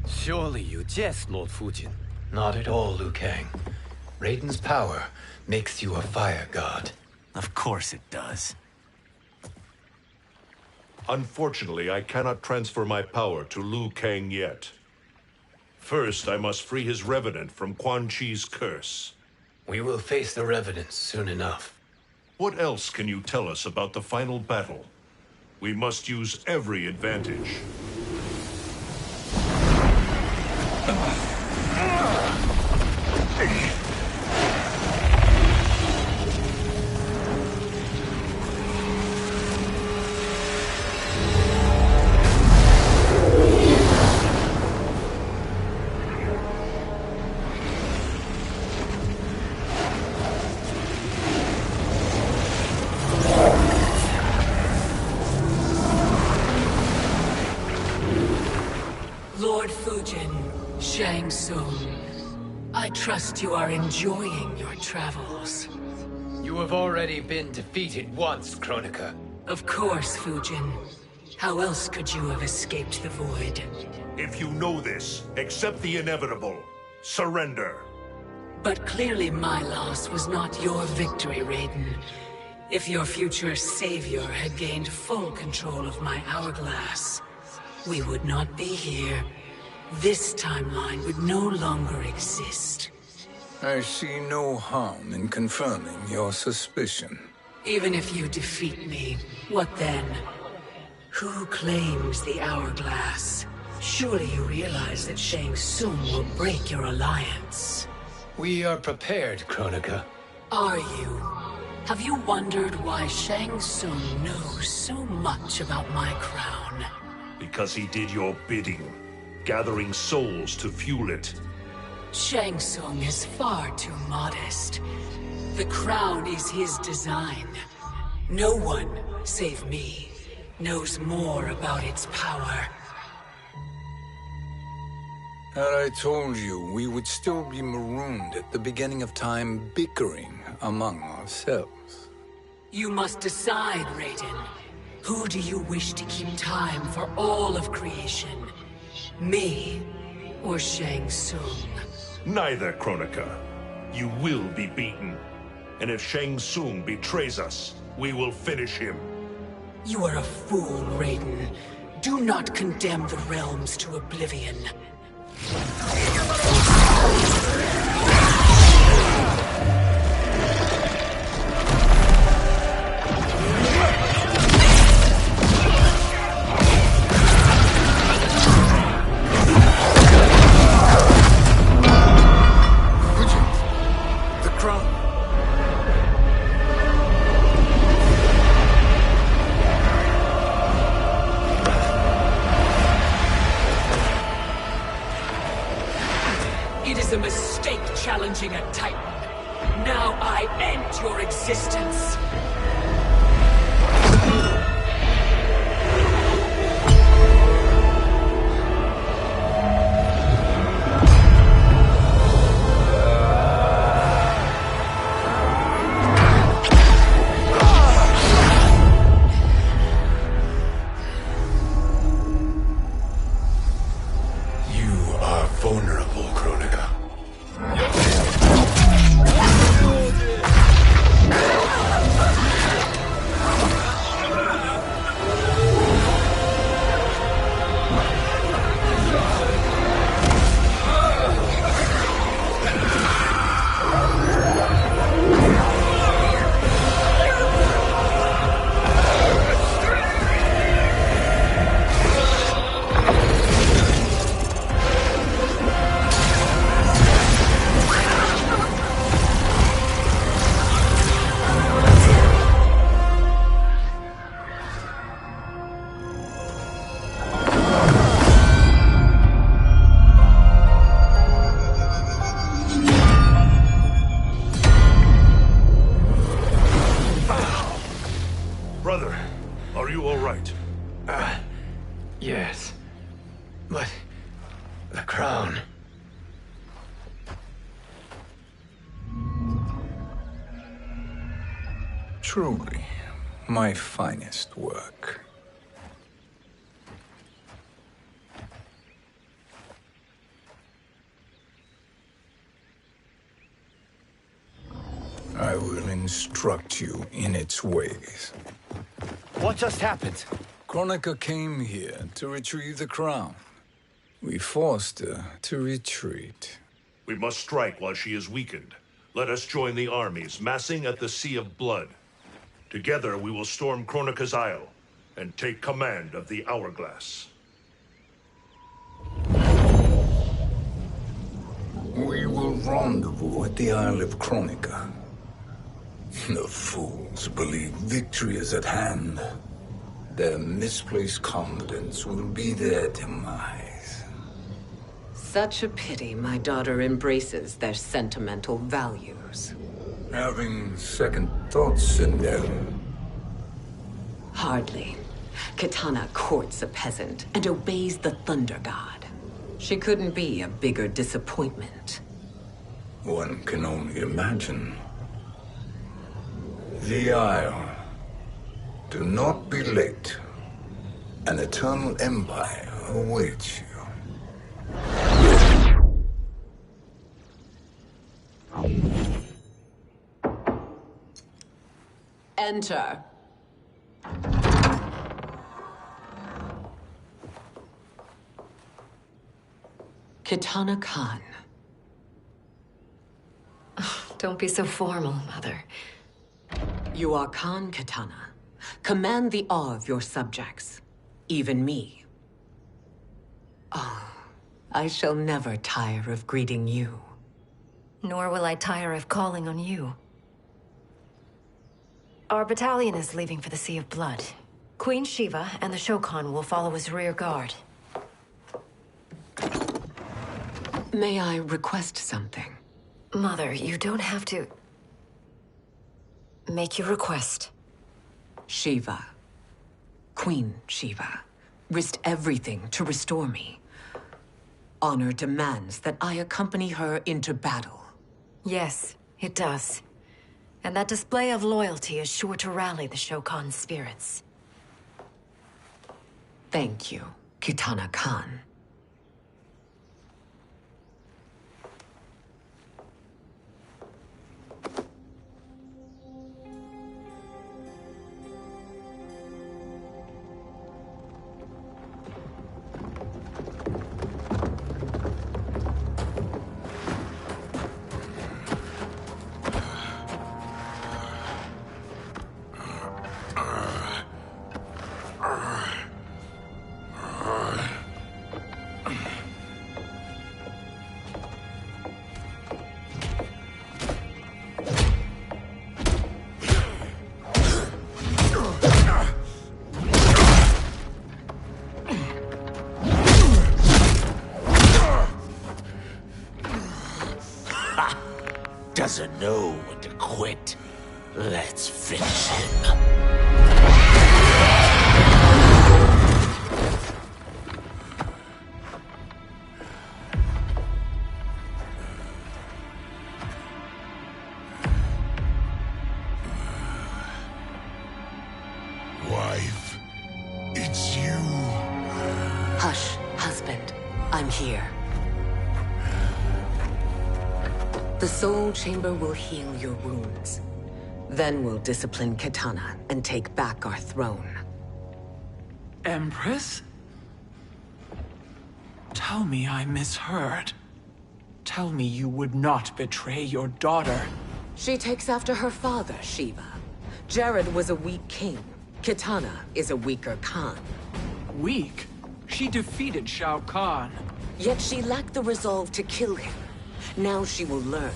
Surely you jest, Lord Fujin. Not at all, Liu Kang. Raiden's power makes you a fire god. Of course it does. Unfortunately, I cannot transfer my power to Liu Kang yet. First, I must free his revenant from Quan Chi's curse. We will face the revenants soon enough. What else can you tell us about the final battle? We must use every advantage. Lord Fujin, Shang Tsung, I trust you are enjoying your travels. You have already been defeated once, Kronika. Of course, Fujin. How else could you have escaped the void? If you know this, accept the inevitable. Surrender. But clearly my loss was not your victory, Raiden. If your future savior had gained full control of my hourglass, we would not be here. This timeline would no longer exist. I see no harm in confirming your suspicion. Even if you defeat me, what then? Who claims the hourglass? Surely you realize that Shang Tsung will break your alliance. We are prepared, Kronika. Are you? Have you wondered why Shang Tsung knows so much about my crown? Because he did your bidding, gathering souls to fuel it. Shang Tsung is far too modest. The crown is his design. No one, save me, knows more about its power. Had I told you, we would still be marooned at the beginning of time, bickering among ourselves. You must decide, Raiden. Who do you wish to keep time for all of creation? Me or Shang Tsung? Neither, Kronika. You will be beaten. And if Shang Tsung betrays us, we will finish him. You are a fool, Raiden. Do not condemn the realms to oblivion. It is a mistake challenging a Titan. Now I end your existence. You are vulnerable, Kronika. Brother, are you all right? Yes. But... the crown... Truly, my finest work. I will instruct you in its ways. What just happened? Kronika came here to retrieve the crown. We forced her to retreat. We must strike while she is weakened. Let us join the armies, massing at the Sea of Blood. Together we will storm Kronika's Isle and take command of the Hourglass. We will rendezvous at the Isle of Kronika. The fools believe victory is at hand. Their misplaced confidence will be their demise. Such a pity my daughter embraces their sentimental values. Having second thoughts, Sindel. Hardly. Kitana courts a peasant and obeys the Thunder God. She couldn't be a bigger disappointment. One can only imagine. The Isle. Do not be late. An eternal empire awaits you. Enter. Kitana Khan. Don't be so formal, Mother. You are Khan Kitana. Command the awe of your subjects. Even me. Oh, I shall never tire of greeting you. Nor will I tire of calling on you. Our battalion is leaving for the Sea of Blood. Queen Shiva and the Shokan will follow as rear guard. May I request something? Mother, you don't have to... make your request. Shiva. Queen Shiva. Risked everything to restore me. Honor demands that I accompany her into battle. Yes, it does. And that display of loyalty is sure to rally the Shokan's spirits. Thank you, Kitana Khan. Doesn't know when to quit. Let's finish him. Wife, it's you. Hush, husband. I'm here. The Soul Chamber will heal your wounds. Then we'll discipline Kitana and take back our throne. Empress? Tell me I misheard. Tell me you would not betray your daughter. She takes after her father, Shiva. Jared was a weak king. Kitana is a weaker Khan. Weak? She defeated Shao Kahn. Yet she lacked the resolve to kill him. Now she will learn.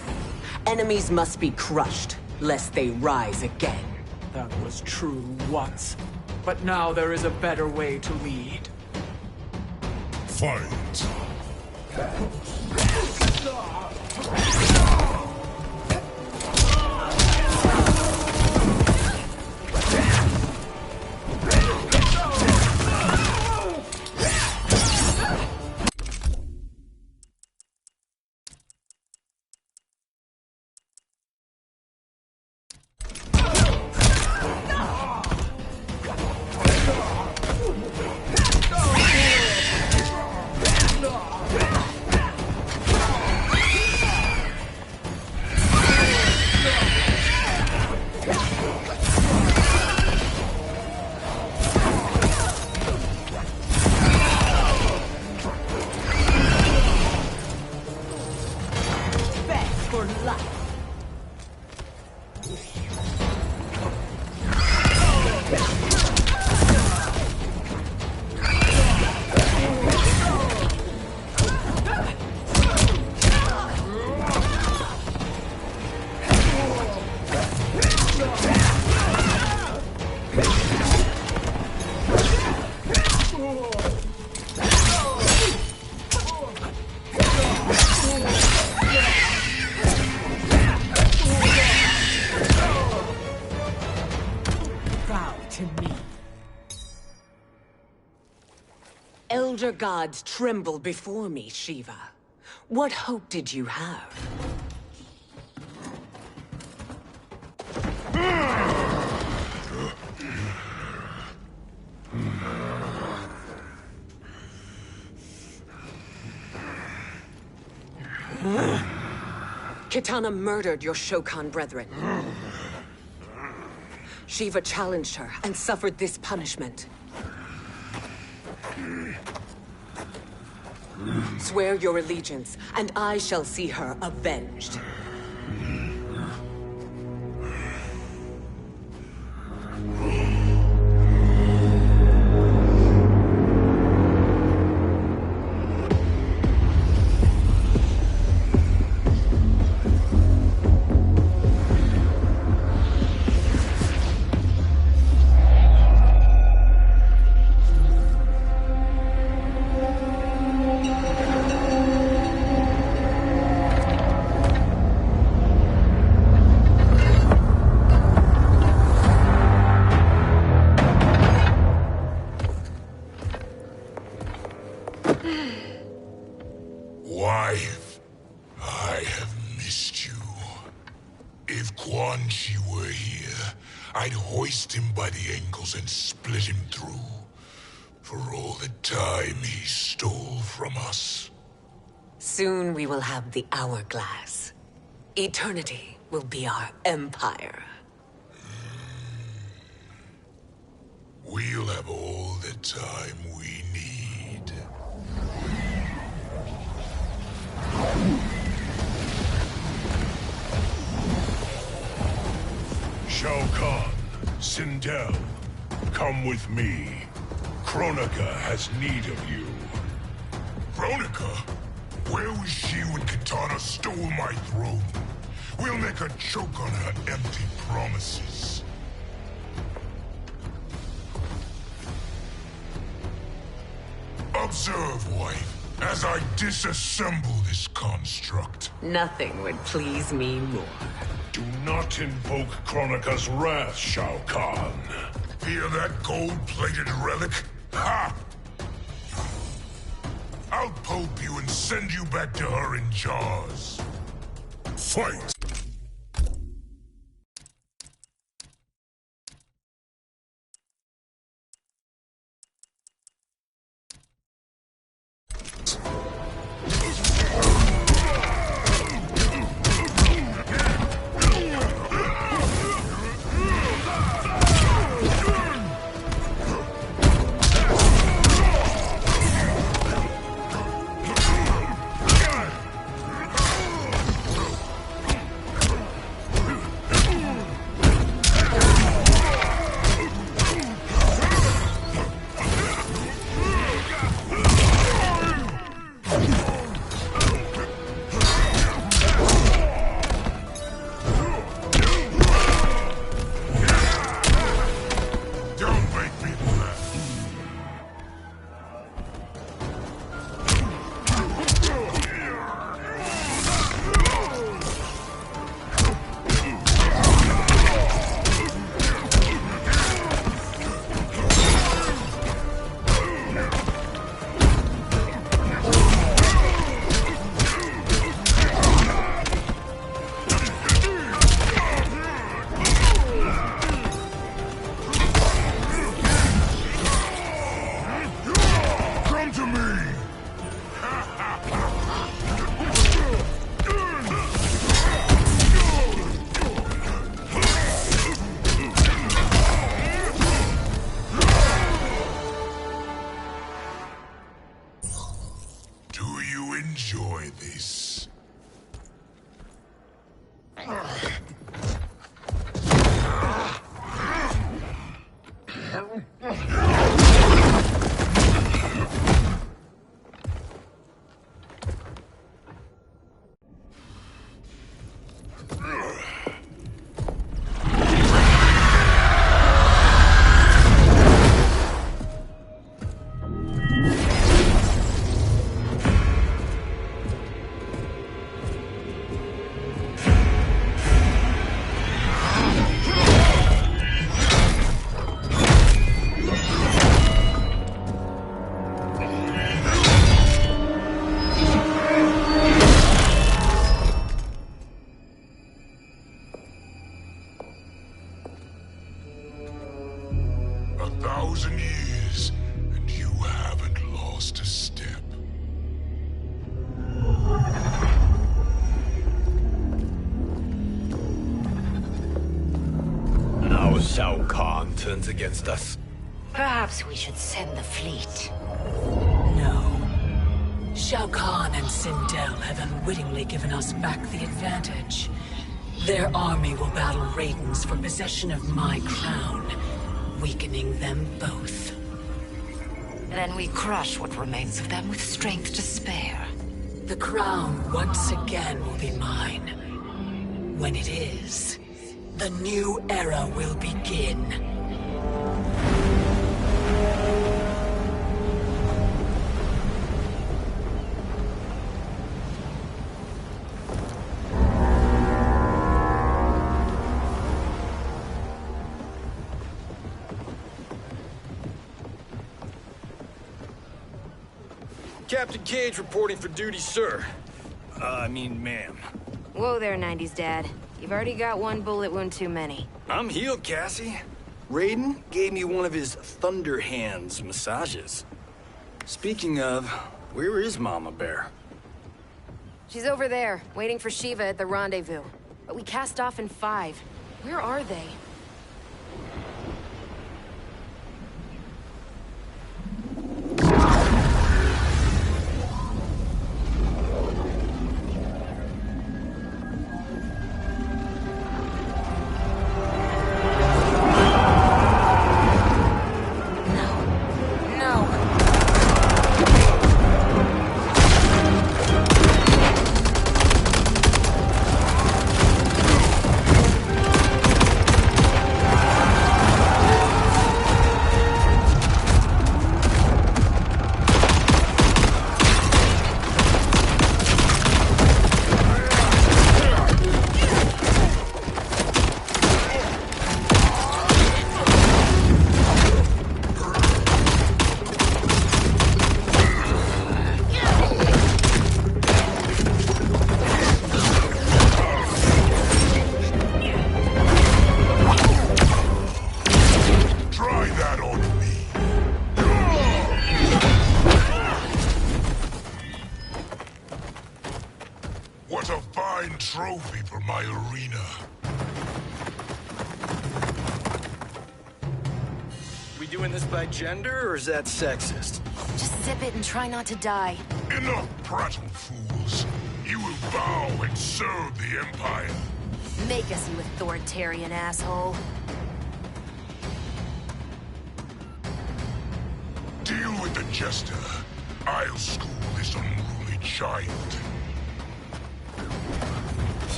Enemies must be crushed, lest they rise again. That was true once. But now there is a better way to lead. Fight. Elder gods tremble before me, Shiva. What hope did you have? Kitana murdered your Shokan brethren. Shiva challenged her and suffered this punishment. Swear your allegiance, and I shall see her avenged. Wife, I have missed you. If Quan Chi were here, I'd hoist him by the ankles and split him through. For all the time he stole from us. Soon we will have the hourglass. Eternity will be our empire. We'll have all the time we need. Shao Kahn, Sindel, come with me. Kronika has need of you. Kronika? Where was she when Kitana stole my throne? We'll make her choke on her empty promises. Observe, wife, as I disassemble this construct. Nothing would please me more. Do not invoke Kronika's wrath, Shao Kahn. Hear that gold-plated relic? Ha! I'll pulp you and send you back to her in jars. Fight! 1,000 years, and you haven't lost a step. Now Shao Kahn turns against us. Perhaps we should send the fleet. No. Shao Kahn and Sindel have unwittingly given us back the advantage. Their army will battle Raidens for possession of my crown, weakening them both. Then we crush what remains of them with strength to spare. The crown once again will be mine. When it is, the new era will begin. Captain Cage reporting for duty, sir. I mean, ma'am. Whoa there, 90s dad. You've already got one bullet wound too many. I'm healed, Cassie. Raiden gave me one of his Thunder Hands massages. Speaking of, where is Mama Bear? She's over there, waiting for Shiva at the rendezvous. But we cast off in 5. Where are they? What a fine trophy for my arena. We doing this by gender, or is that sexist? Just zip it and try not to die. Enough prattle, fools. You will bow and serve the Empire. Make us, you authoritarian asshole. Deal with the jester. I'll school this unruly child.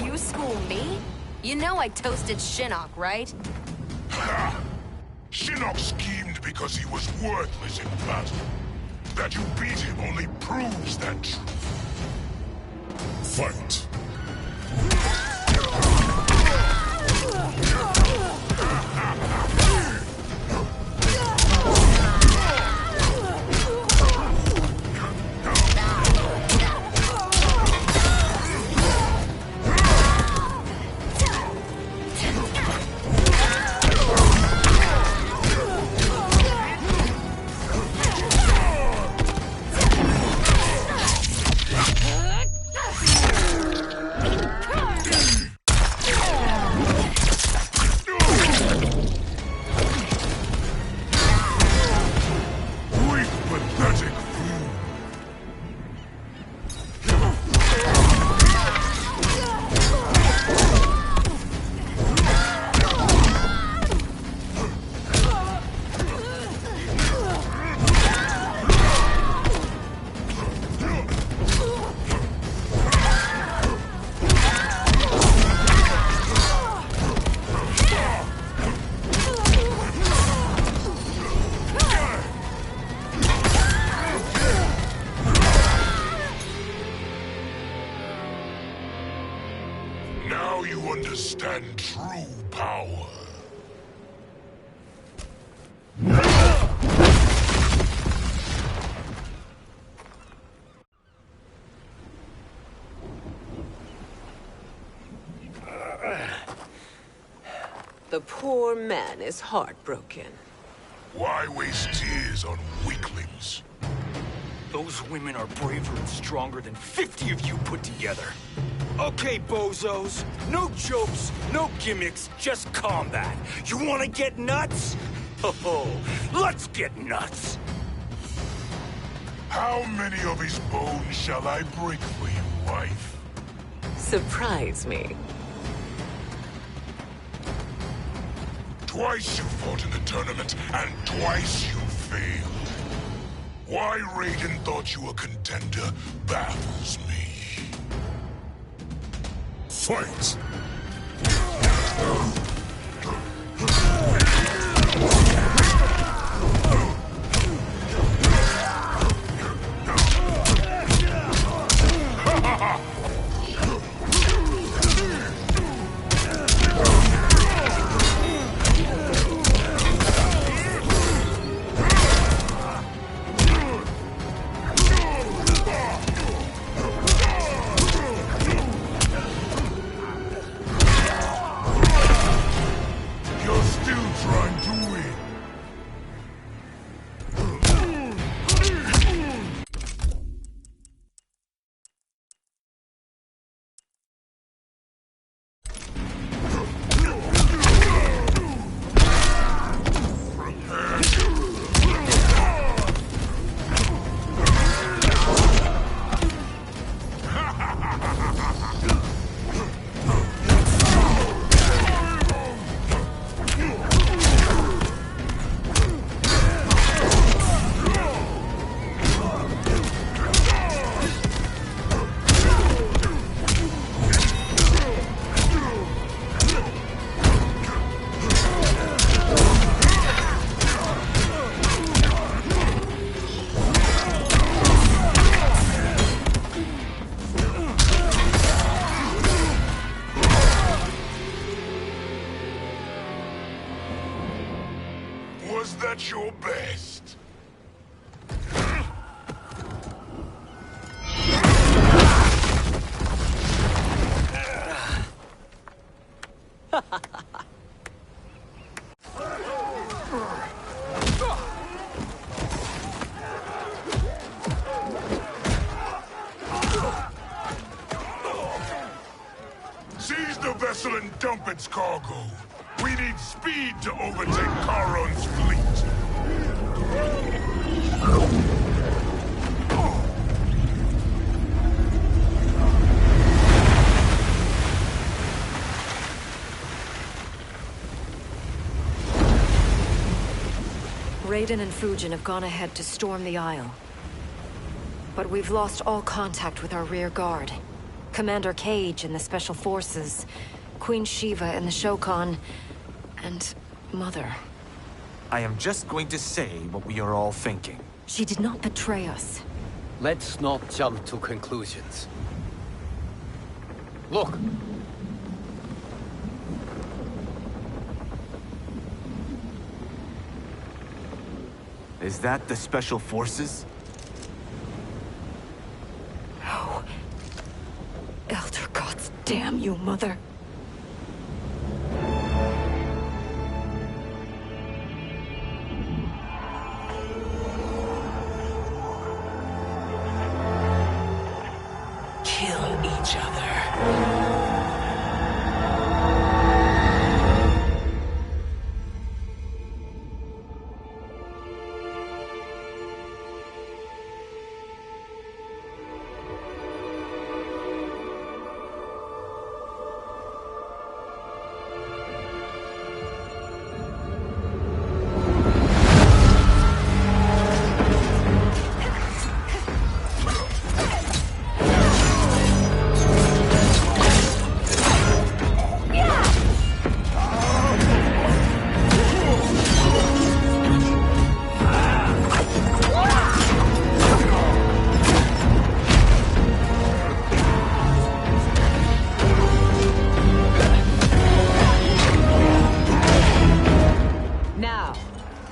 You school me? You know I toasted Shinnok, right? Ha! Shinnok schemed because he was worthless in battle. That you beat him only proves that truth. Fight! Now you understand true power. The poor man is heartbroken. Why waste tears on weaklings? Those women are braver and stronger than 50 of you put together. Okay, bozos. No jokes, no gimmicks, just combat. You wanna get nuts? Oh, let's get nuts! How many of his bones shall I break for you, wife? Surprise me. Twice you fought in the tournament, and twice you failed. Why Raiden thought you a contender baffles me. Fight! Was that your best? Seize the vessel and dump its cargo. We need speed to overtake Charon's fleet. Raiden and Fujin have gone ahead to storm the Isle. But we've lost all contact with our rear guard. Commander Cage and the Special Forces, Queen Shiva and the Shokan, and Mother. I am just going to say what we are all thinking. She did not betray us. Let's not jump to conclusions. Look! Is that the Special Forces? No. Elder gods, damn you, Mother. Kill each other.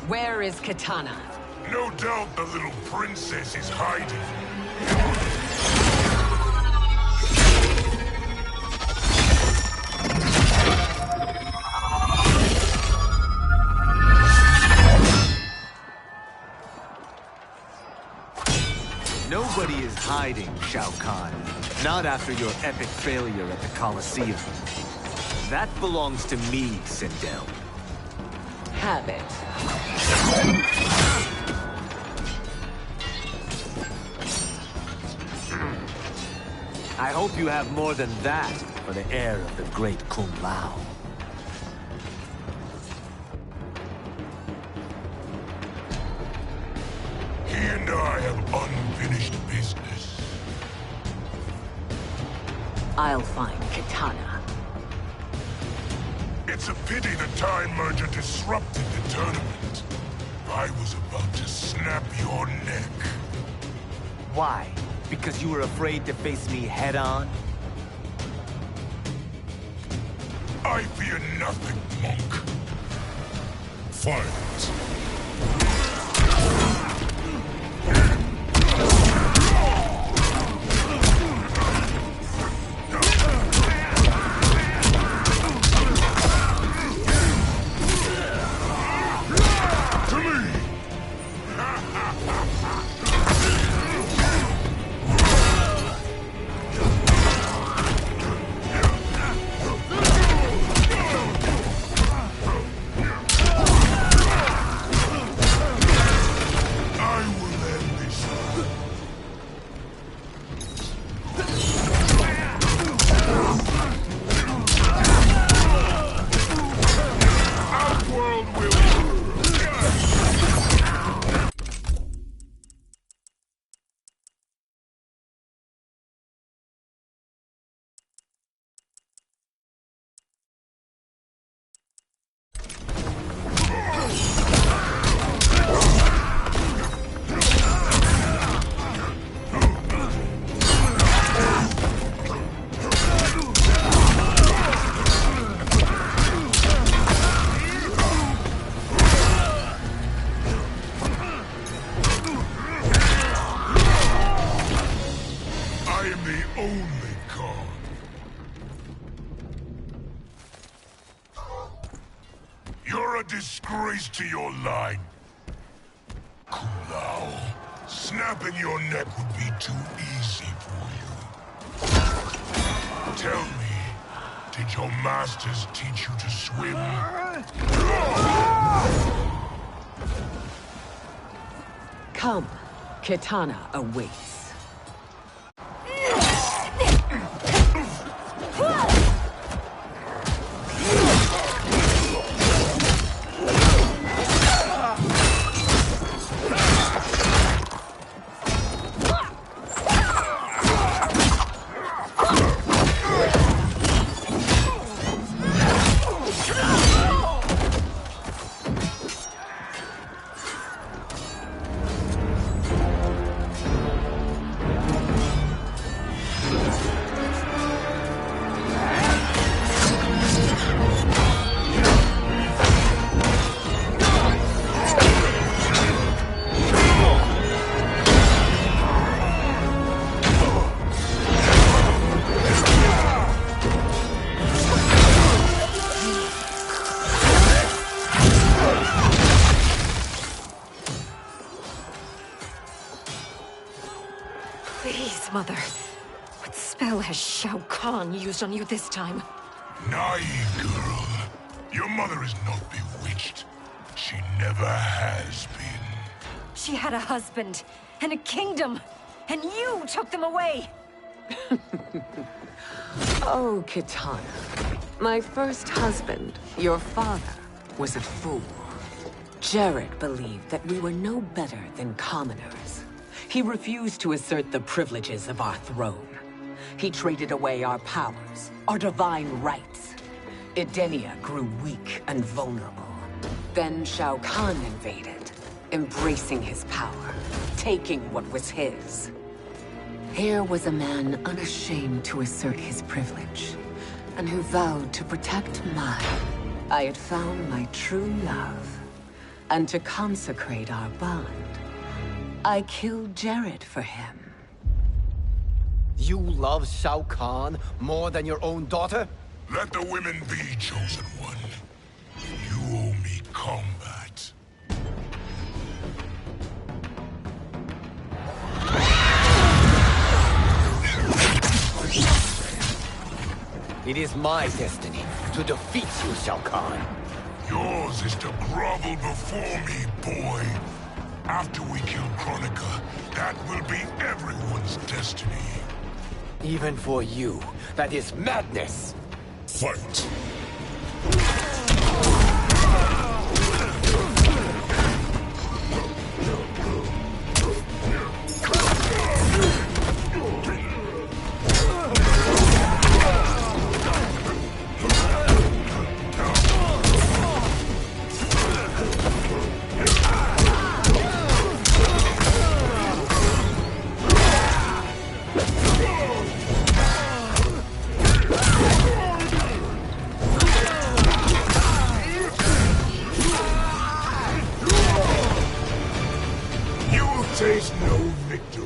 Where is Katana? No doubt the little princess is hiding. hiding, Shao Kahn. Not after your epic failure at the Colosseum. That belongs to me, Sindel. Have it. I hope you have more than that for the heir of the great Kung Lao. He and I have unfinished business. I'll find Kitana. It's a pity the Time Merger disrupted the tournament. I was about to snap your neck. Why? Because you were afraid to face me head-on? I fear nothing, monk. Fight. Disgrace to your line. Kung Lao, snapping your neck would be too easy for you. Tell me, did your masters teach you to swim? Come, Kitana awaits. Please, Mother. What spell has Shao Kahn used on you this time? Naive girl. Your mother is not bewitched. She never has been. She had a husband and a kingdom, and you took them away! Oh, Kitana. My first husband, your father, was a fool. Jared believed that we were no better than commoners. He refused to assert the privileges of our throne. He traded away our powers, our divine rights. Edenia grew weak and vulnerable. Then Shao Kahn invaded, embracing his power, taking what was his. Here was a man unashamed to assert his privilege, and who vowed to protect mine. I had found my true love, and to consecrate our bond, I killed Jared for him. You love Shao Kahn more than your own daughter? Let the women be, chosen one. You owe me combat. It is my destiny to defeat you, Shao Kahn. Yours is to grovel before me, boy. After we kill Kronika, that will be everyone's destiny. Even for you, that is madness. Fight. Taste no victory.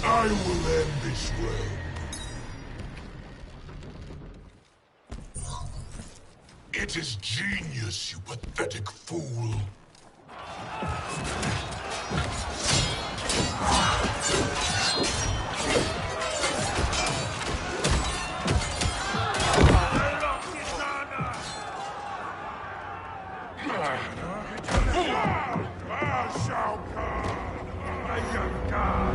I will end this realm. It is genius, you pathetic fool. Shao Kahn, a young god.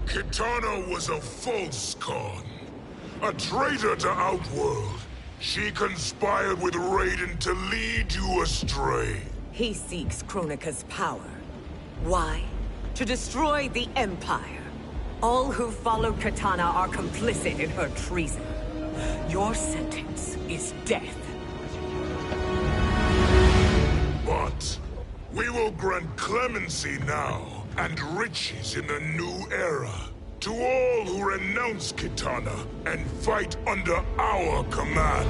Kitana was a false Khan, a traitor to Outworld. She conspired with Raiden to lead you astray. He seeks Kronika's power. Why? To destroy the Empire. All who follow Kitana are complicit in her treason. Your sentence is death. But we will grant clemency now and riches in the new era to all who renounce Kitana and fight under our command.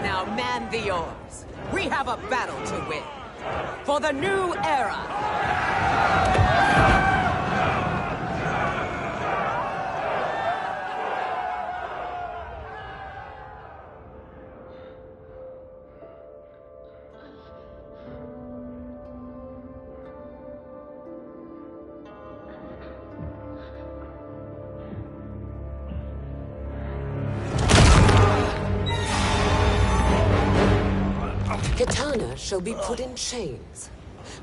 Now man the oars. We have a battle to win. For the new era. Kitana shall be put in chains.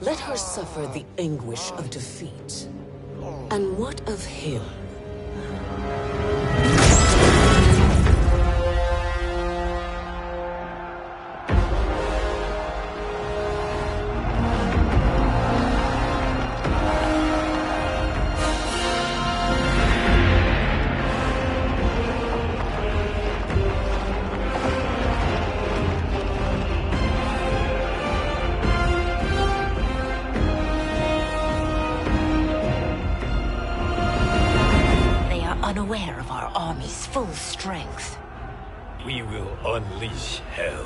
Let her suffer the anguish of defeat. And what of him? Unaware of our army's full strength. We will unleash hell.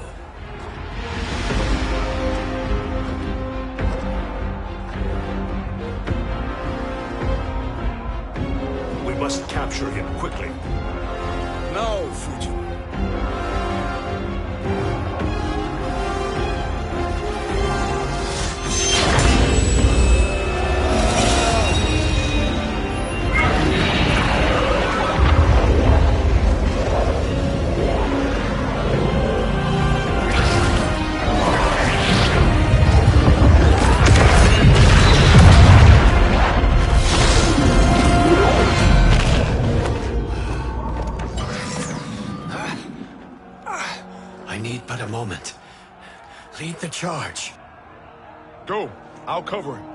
We must capture him quickly. No, Fujin. I need but a moment. Lead the charge. Go. I'll cover him.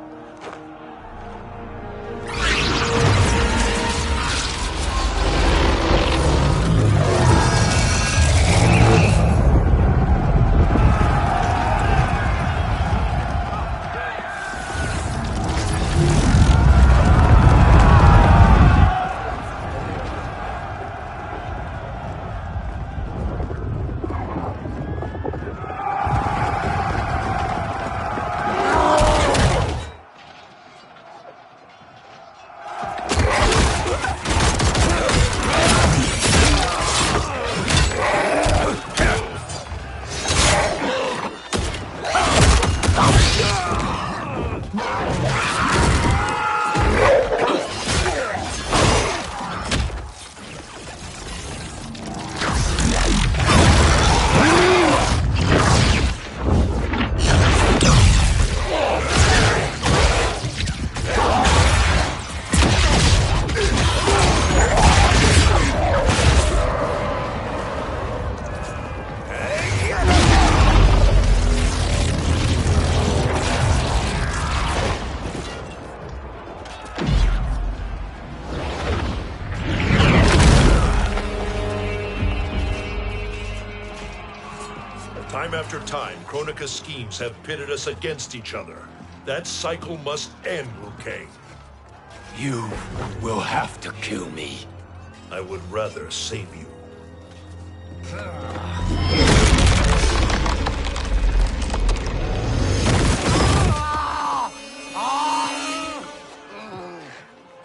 Time after time, Kronika's schemes have pitted us against each other. That cycle must end, Liu Kang. You will have to kill me. I would rather save you.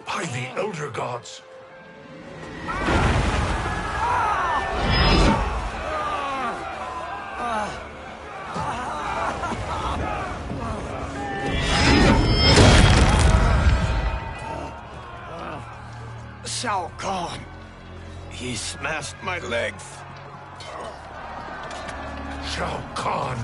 By the Elder Gods! Shao Kahn. He smashed my legs. Shao Kahn.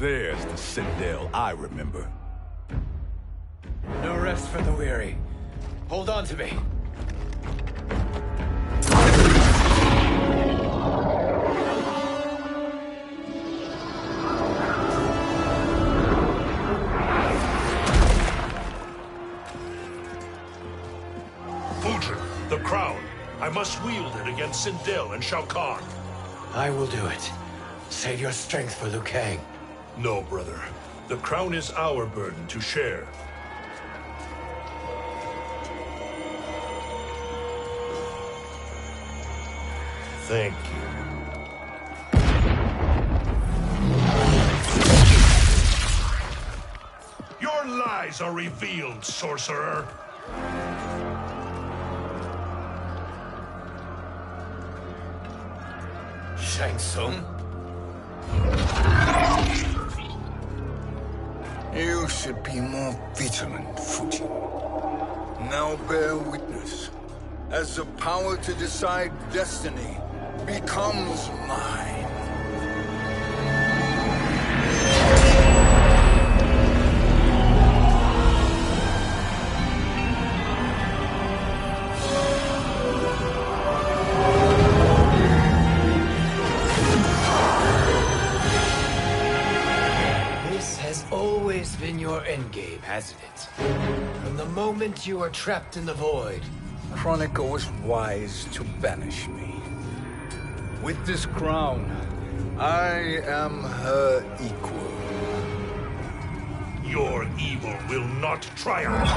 There's the Sindel I remember. No rest for the weary. Hold on to me. Fujin, the crown. I must wield it against Sindel and Shao Kahn. I will do it. Save your strength for Liu Kang. No, brother. The crown is our burden to share. Thank you. Your lies are revealed, sorcerer. Shang Tsung? You should be more vigilant, Fujin. Now bear witness. As the power to decide destiny becomes mine. Always been your endgame, hasn't it? From the moment you were trapped in the void. Kronika was wise to banish me. With this crown, I am her equal. Your evil will not triumph.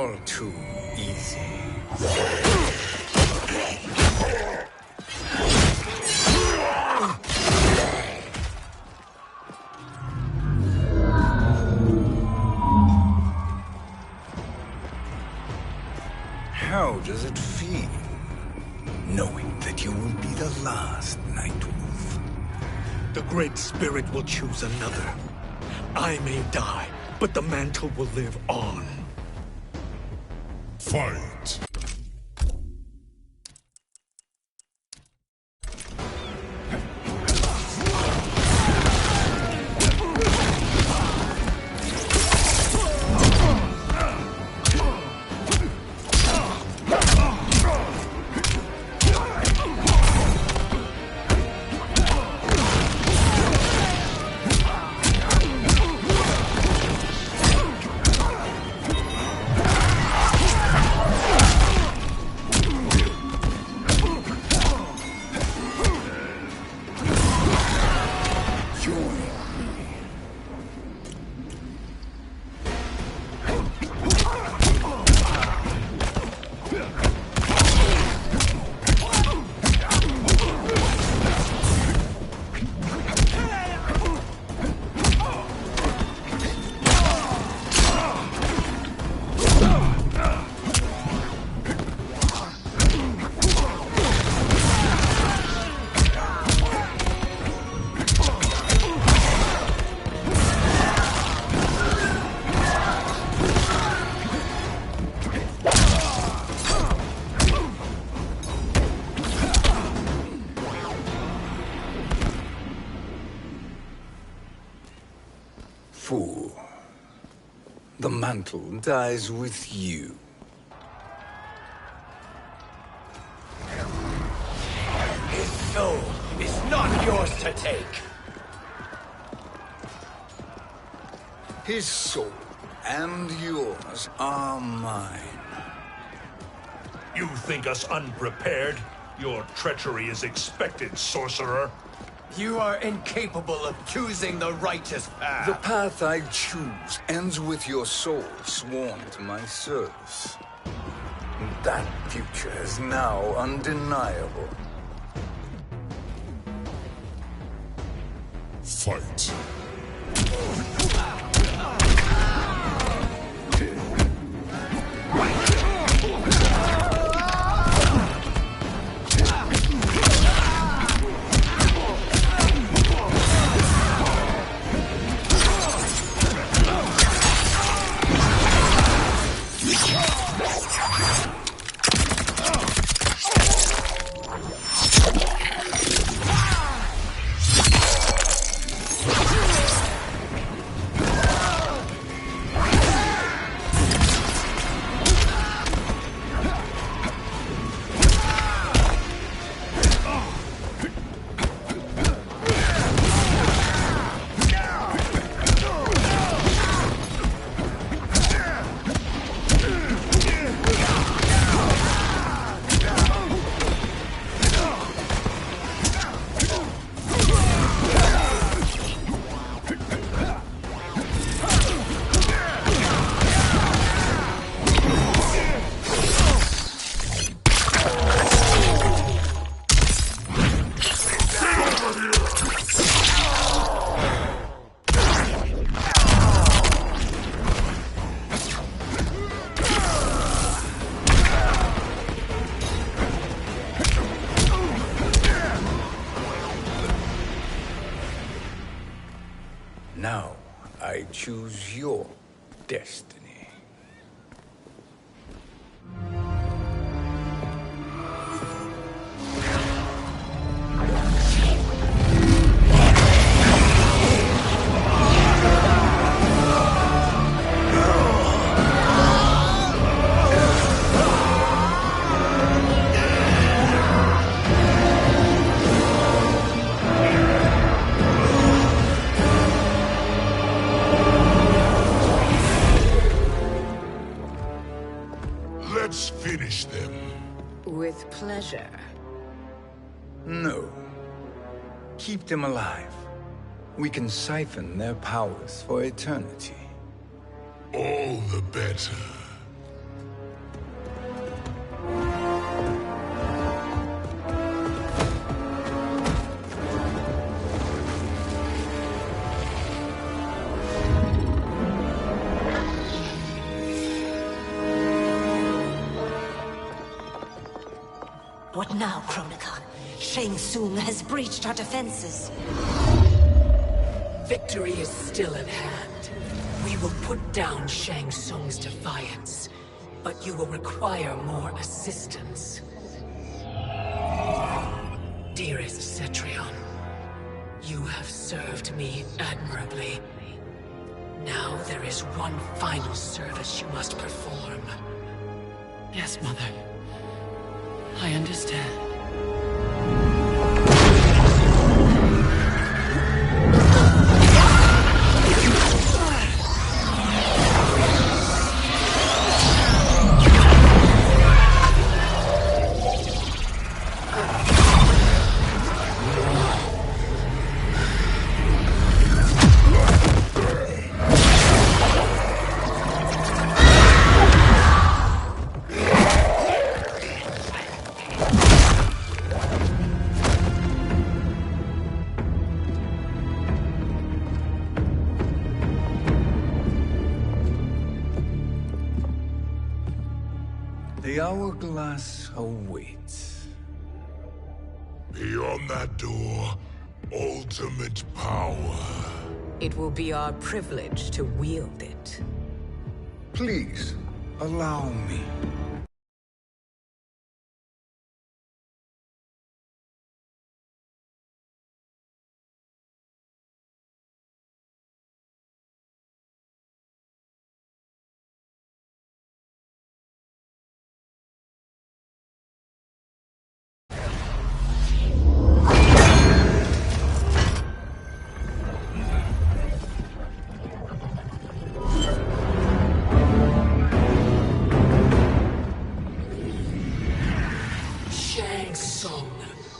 All too easy. How does it feel, knowing that you will be the last Nightwolf? The Great Spirit will choose another. I may die, but the mantle will live on. Fight! Fool. The mantle dies with you. His soul is not yours to take. His soul and yours are mine. You think us unprepared? Your treachery is expected, sorcerer. You are incapable of choosing the righteous path. The path I choose ends with your soul sworn to my service. That future is now undeniable. Fight. Now, I choose your destiny. Let's finish them. With pleasure. No. Keep them alive. We can siphon their powers for eternity. All the better. What now, Kronika? Shang Tsung has breached our defenses. Victory is still at hand. We will put down Shang Tsung's defiance, but you will require more assistance. Dearest Cetrion, you have served me admirably. Now there is one final service you must perform. Yes, Mother. I understand. The hourglass awaits. Beyond that door, ultimate power. It will be our privilege to wield it. Please, allow me.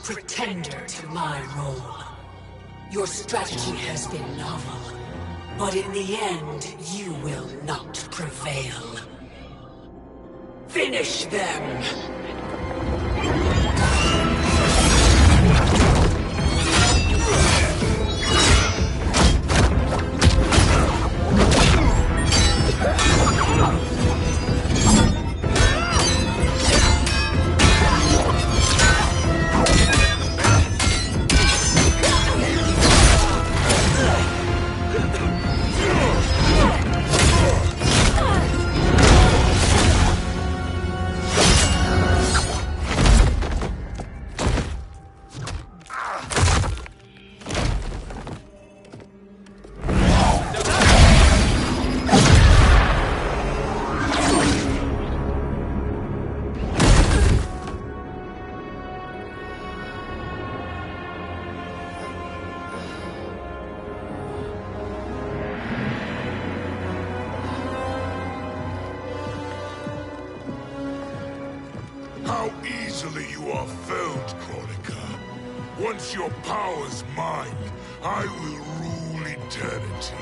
Pretender to my role. Your strategy has been novel, but in the end, you will not prevail. Finish them! How easily you are felled, Kronika. Once your power's mine, I will rule eternity.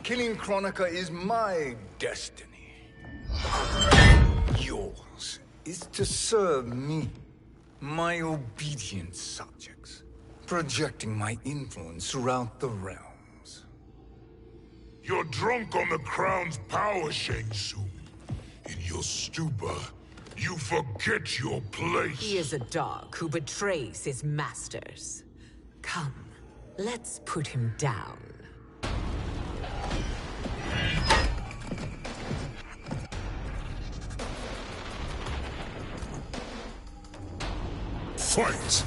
Killing Kronika is my destiny. Yours is to serve me, my obedient subjects, projecting my influence throughout the realms. You're drunk on the crown's power, Shang Tsung. In your stupor, you forget your place. He is a dog who betrays his masters. Come, let's put him down. Fight!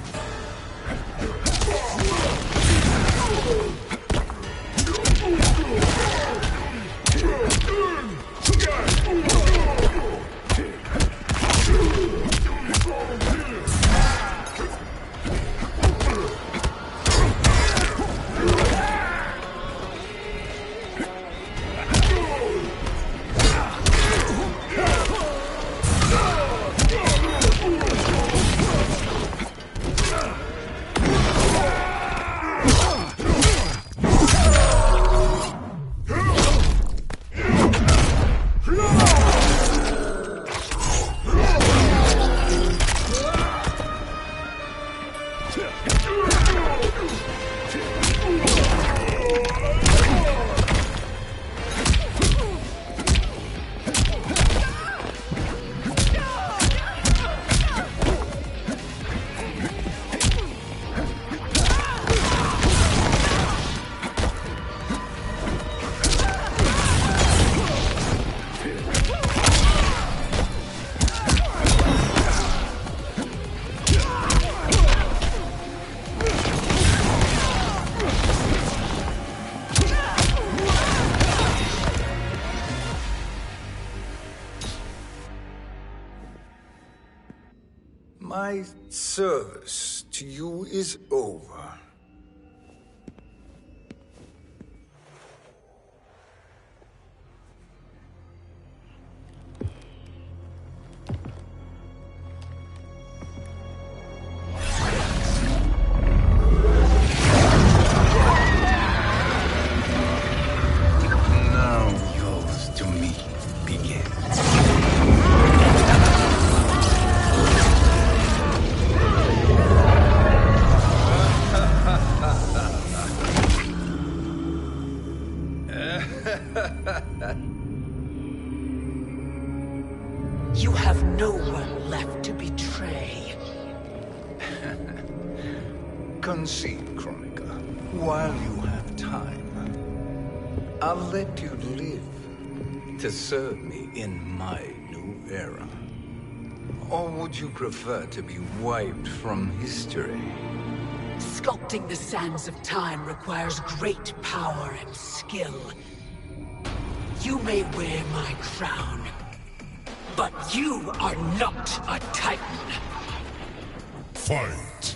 My service to you is over. Now yours to me begins. You have no one left to betray. Concede, Chronica, while you have time. I'll let you live to serve me in my new era. Or would you prefer to be wiped from history? Sculpting the sands of time requires great power and skill. You may wear my crown, but you are not a Titan. Fight!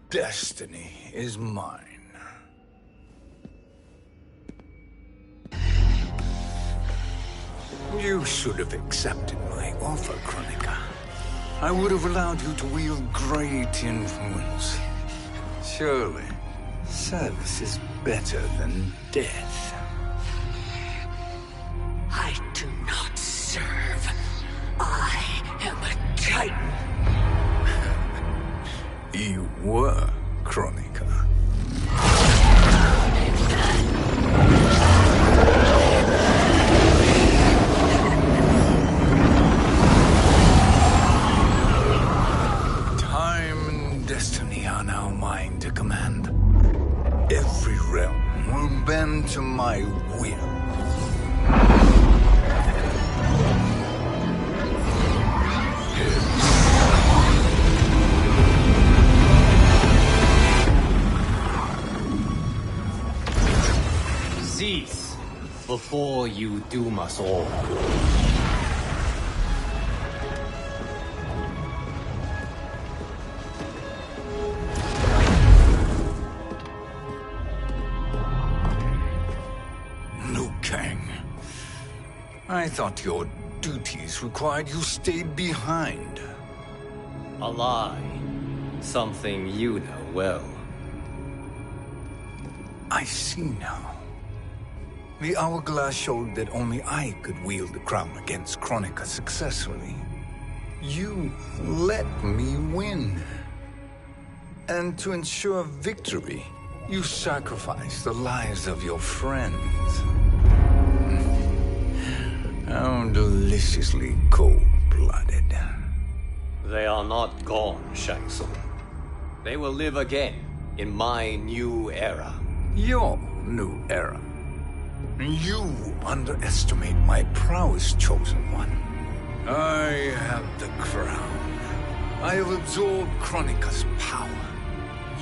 Destiny is mine. You should have accepted my offer, Chronica. I would have allowed you to wield great influence. Surely, service is better than death. I do not serve. I am a Titan. You were, Chronica. Time and destiny are now mine to command. Every realm will bend to my will. Cease before you doom us all. Liu Kang. I thought your duties required you stayed behind. A lie. Something you know well. I see now. The hourglass showed that only I could wield the crown against Chronica successfully. You let me win. And to ensure victory, you sacrificed the lives of your friends. How deliciously cold-blooded. They are not gone, Shang Tsung. They will live again in my new era. Your new era. You underestimate my prowess, Chosen One. I have the crown. I have absorbed Chronica's power.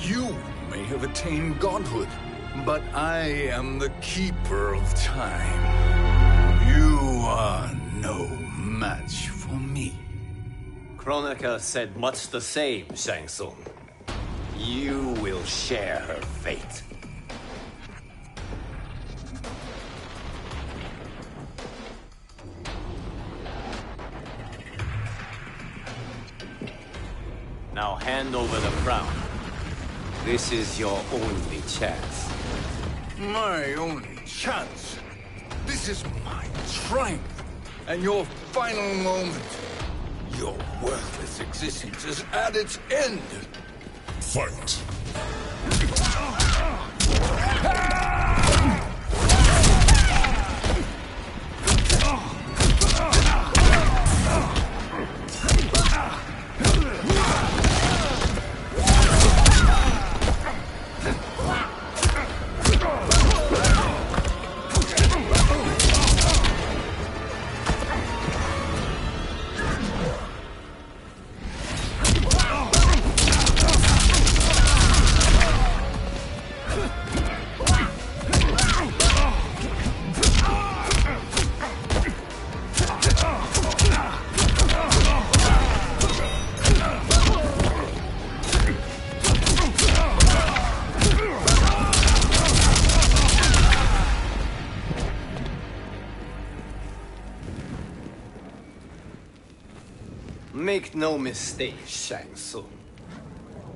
You may have attained godhood, But I am the keeper of time. You are no match for me. Kronika said much the same, Shang Tsung. You will share her fate. Now hand over the crown. This is your only chance. My only chance? This is my triumph. And your final moment. Your worthless existence is at its end. Fight. Make no mistake, Shang Tsung.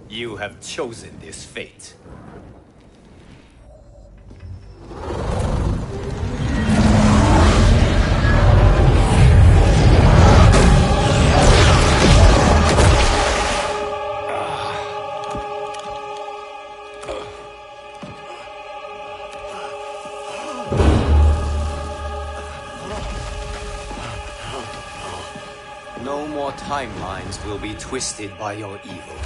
You have chosen this fate. No more timelines will be twisted by your evil.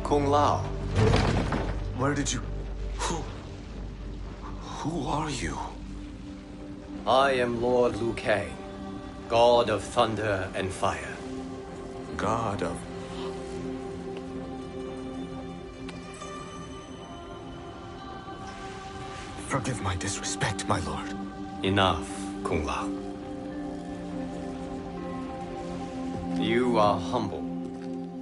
Kung Lao. Where did you... Who are you? I am Lord Liu Kang, God of Thunder and Fire. God of... Forgive my disrespect, my lord. Enough, Kung Lao. You are humble,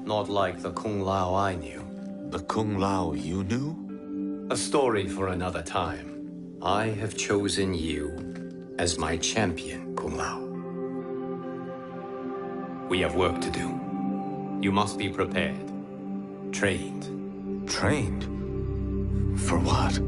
not like the Kung Lao I knew. The Kung Lao you knew? A story for another time. I have chosen you as my champion, Kung Lao. We have work to do. You must be prepared. Trained. Trained? For what?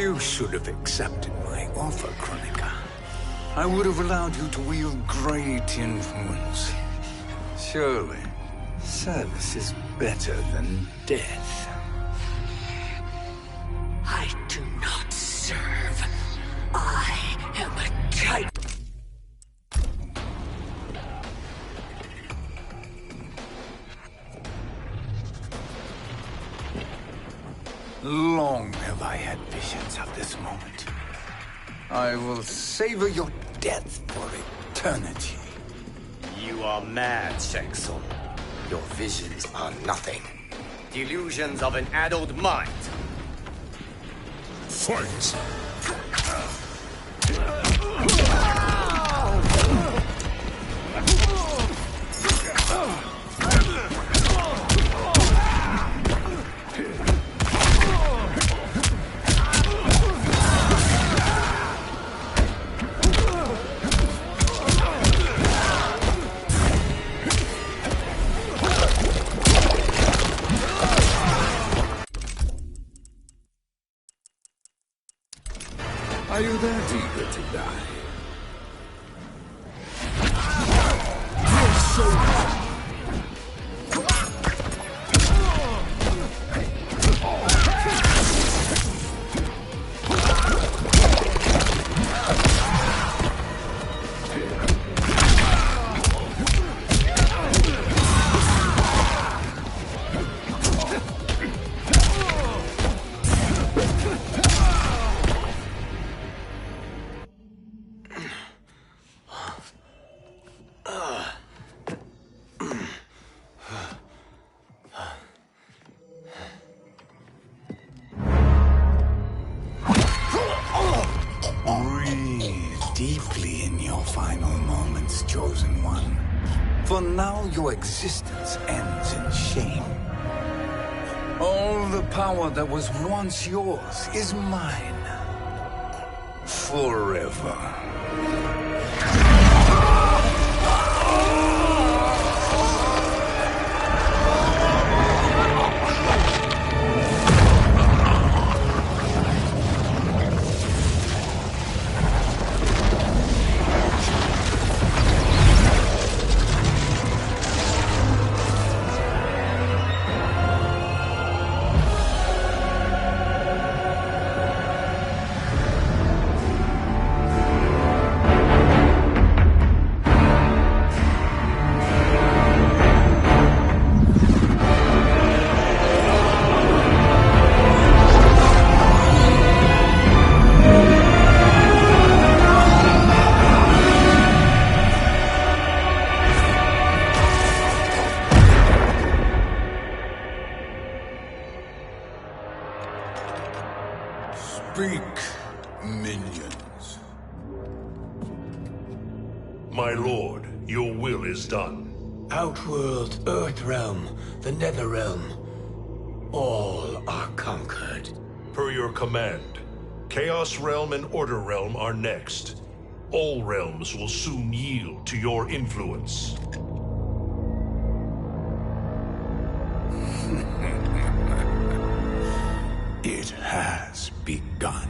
You should have accepted my offer, Kronika. I would have allowed you to wield great influence. Surely, service is better than death. I do not serve. I am a titan. Long have I had visions of this moment. I will savor your death for eternity. You are mad, Shang Tsung. Your visions are nothing. Delusions of an addled mind. Fight! Are you that eager to die? Deeply in your final moments, Chosen One. For now, your existence ends in shame. All the power that was once yours is mine. Forever. Speak, minions. My lord, your will is done. Outworld, Earthrealm, the Netherrealm. All are conquered. Per your command, Chaos Realm and Order Realm are next. All realms will soon yield to your influence. It has begun.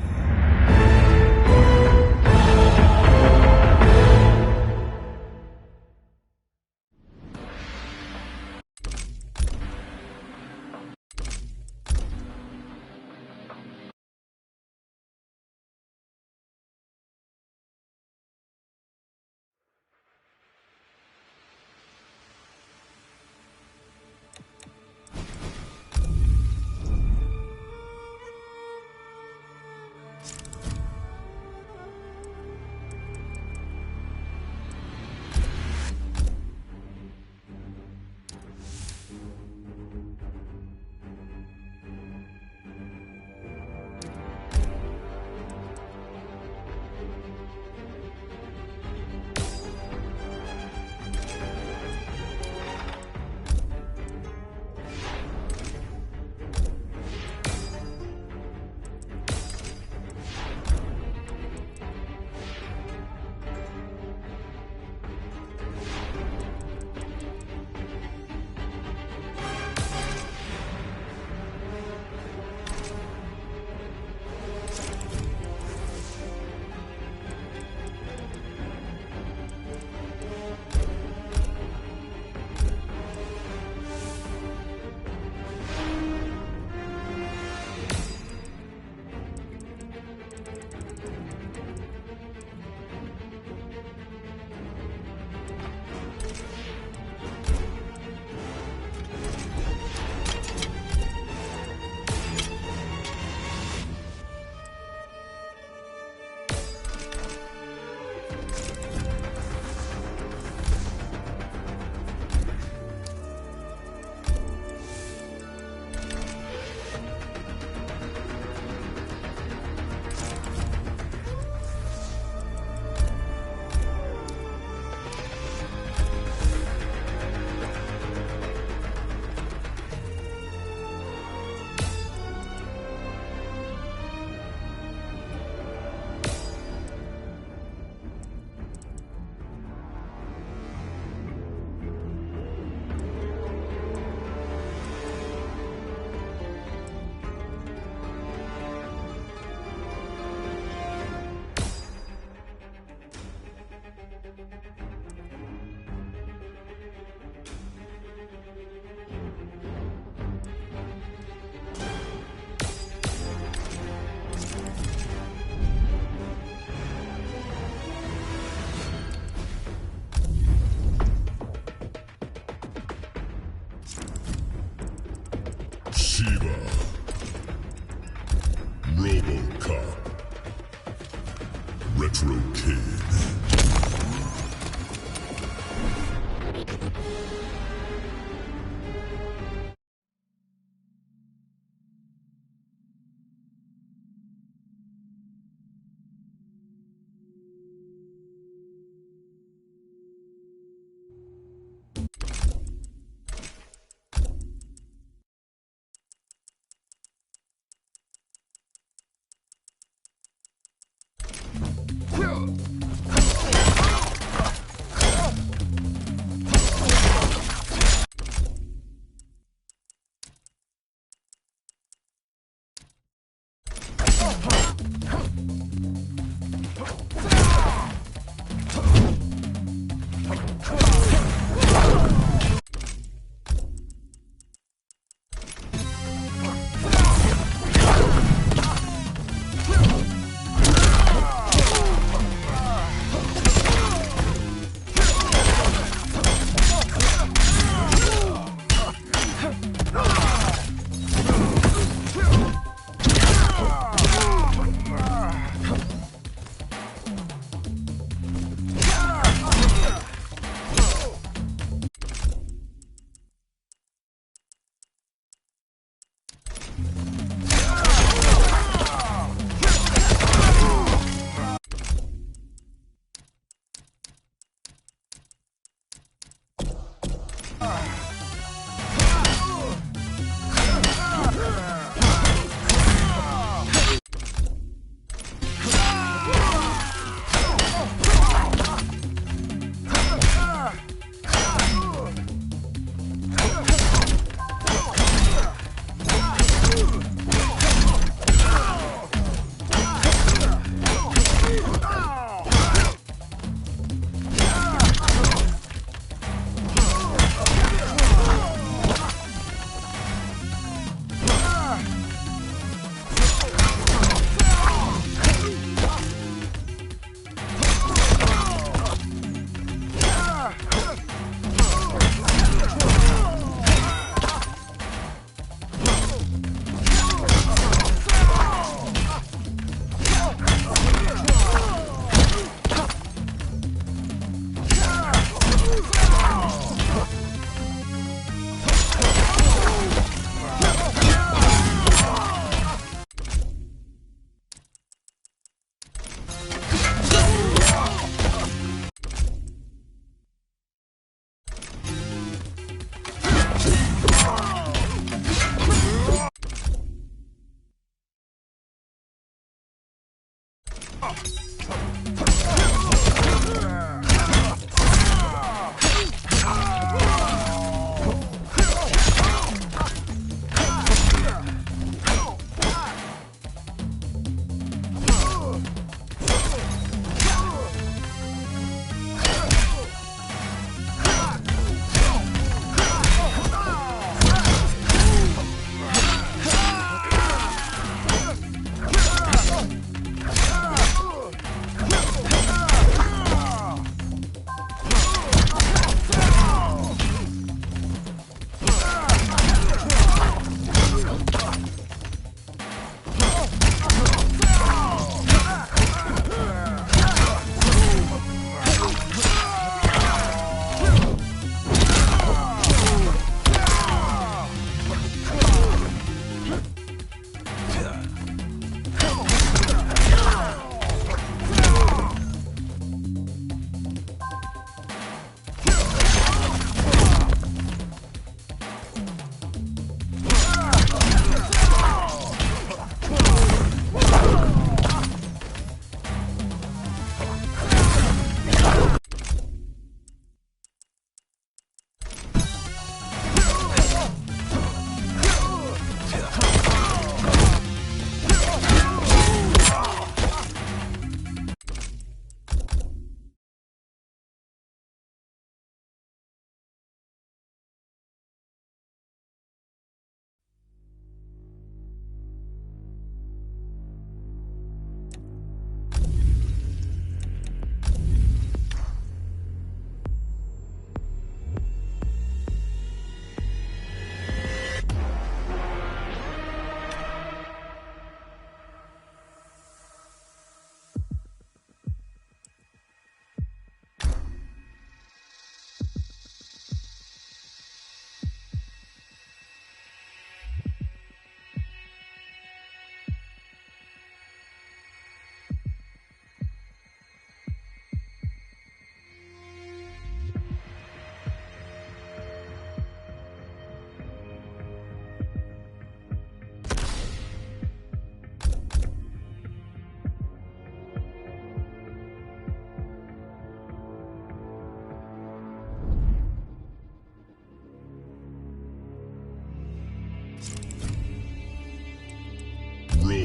Shiva. Robocop. Retro Kid.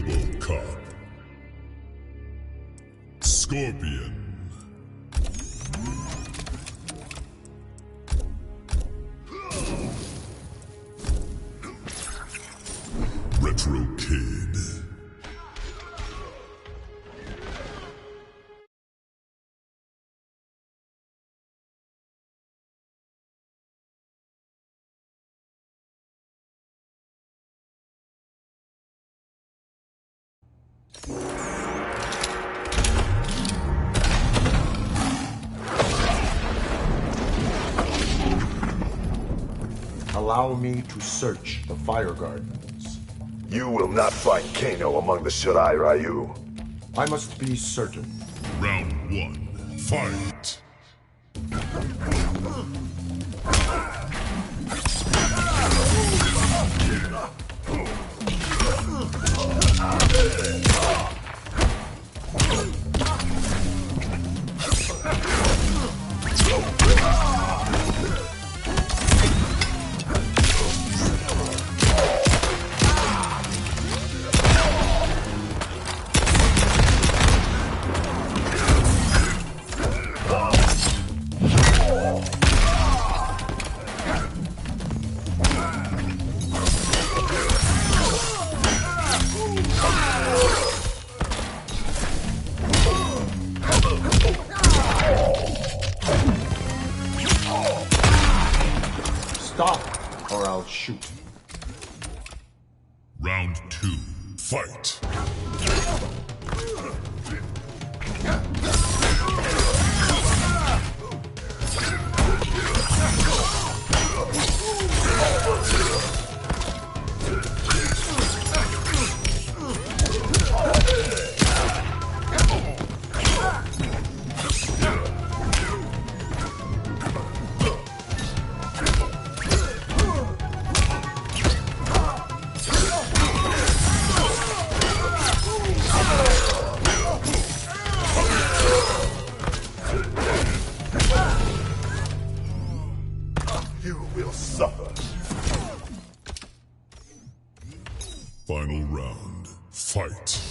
Robocop. Scorpion. Retro Kid. Allow me to search the Fire Gardens. You will not find Kano among the Shirai Ryu. I must be certain. Round 1. Fight! Stop, or I'll shoot. Round 2. Fight! You will suffer. Final round. Fight!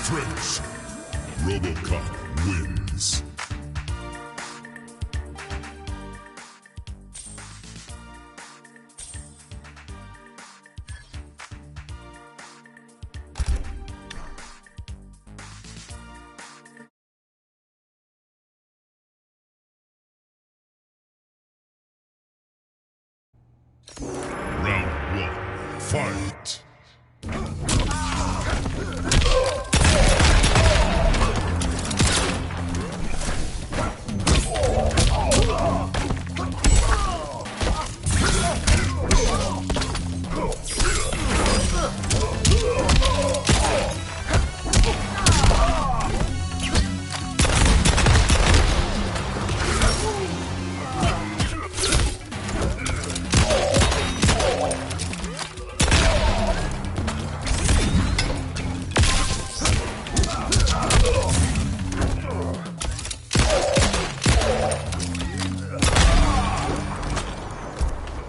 Friends, Robocop wins. Round 1. Fight!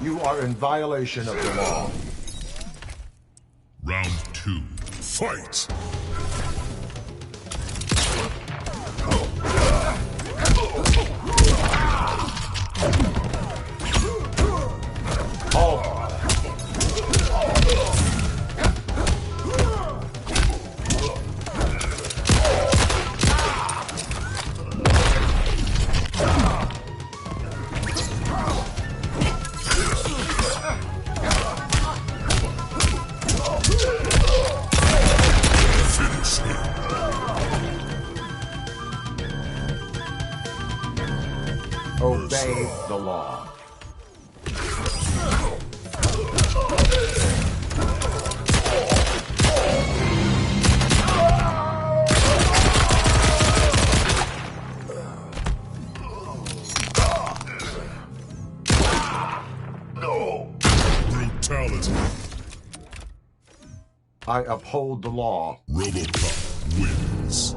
You are in violation of the law. Round 2. Fight! Obey the law. No. Brutality. I uphold the law. Robocop wins.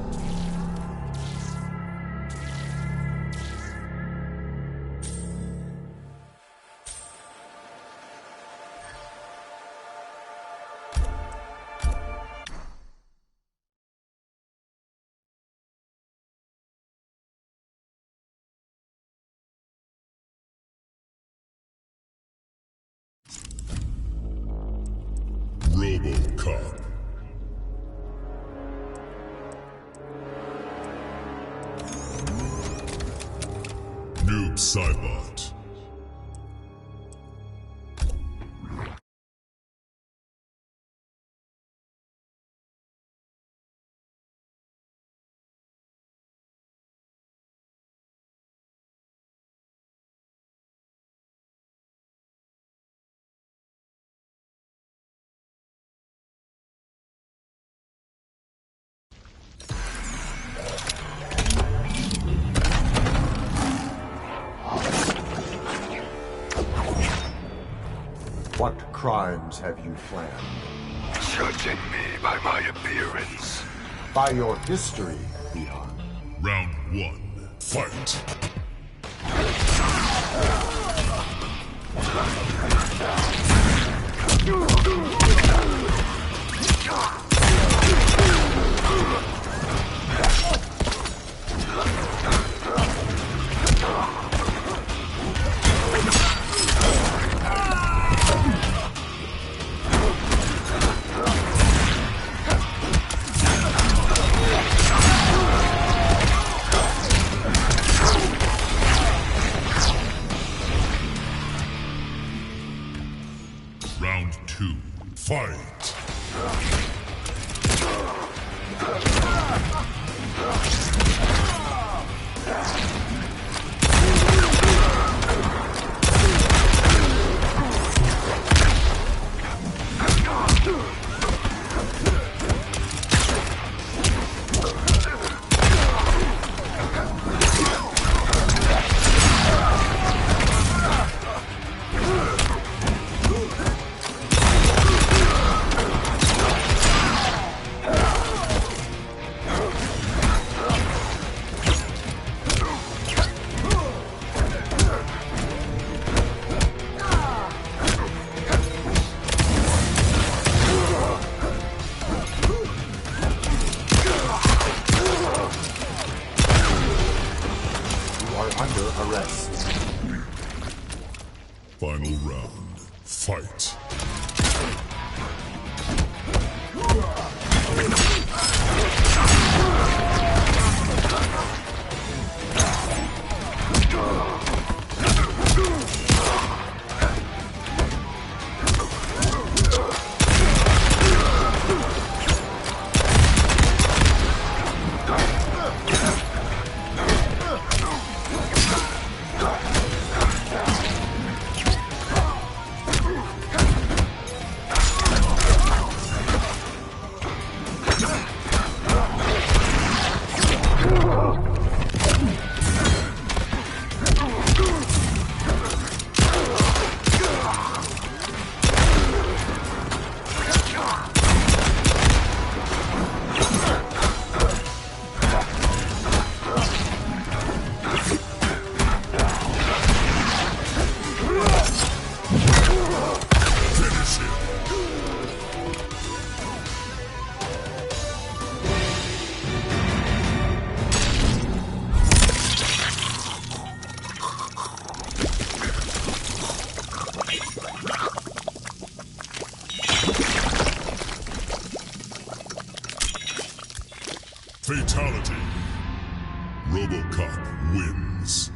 Robocop. Noob Cybot. What crimes have you planned? Judging me by my appearance. By your history, Leon. Round 1. Fight. Round 2. Fight. Under arrest. Final round. Fight. Fatality. Robocop wins.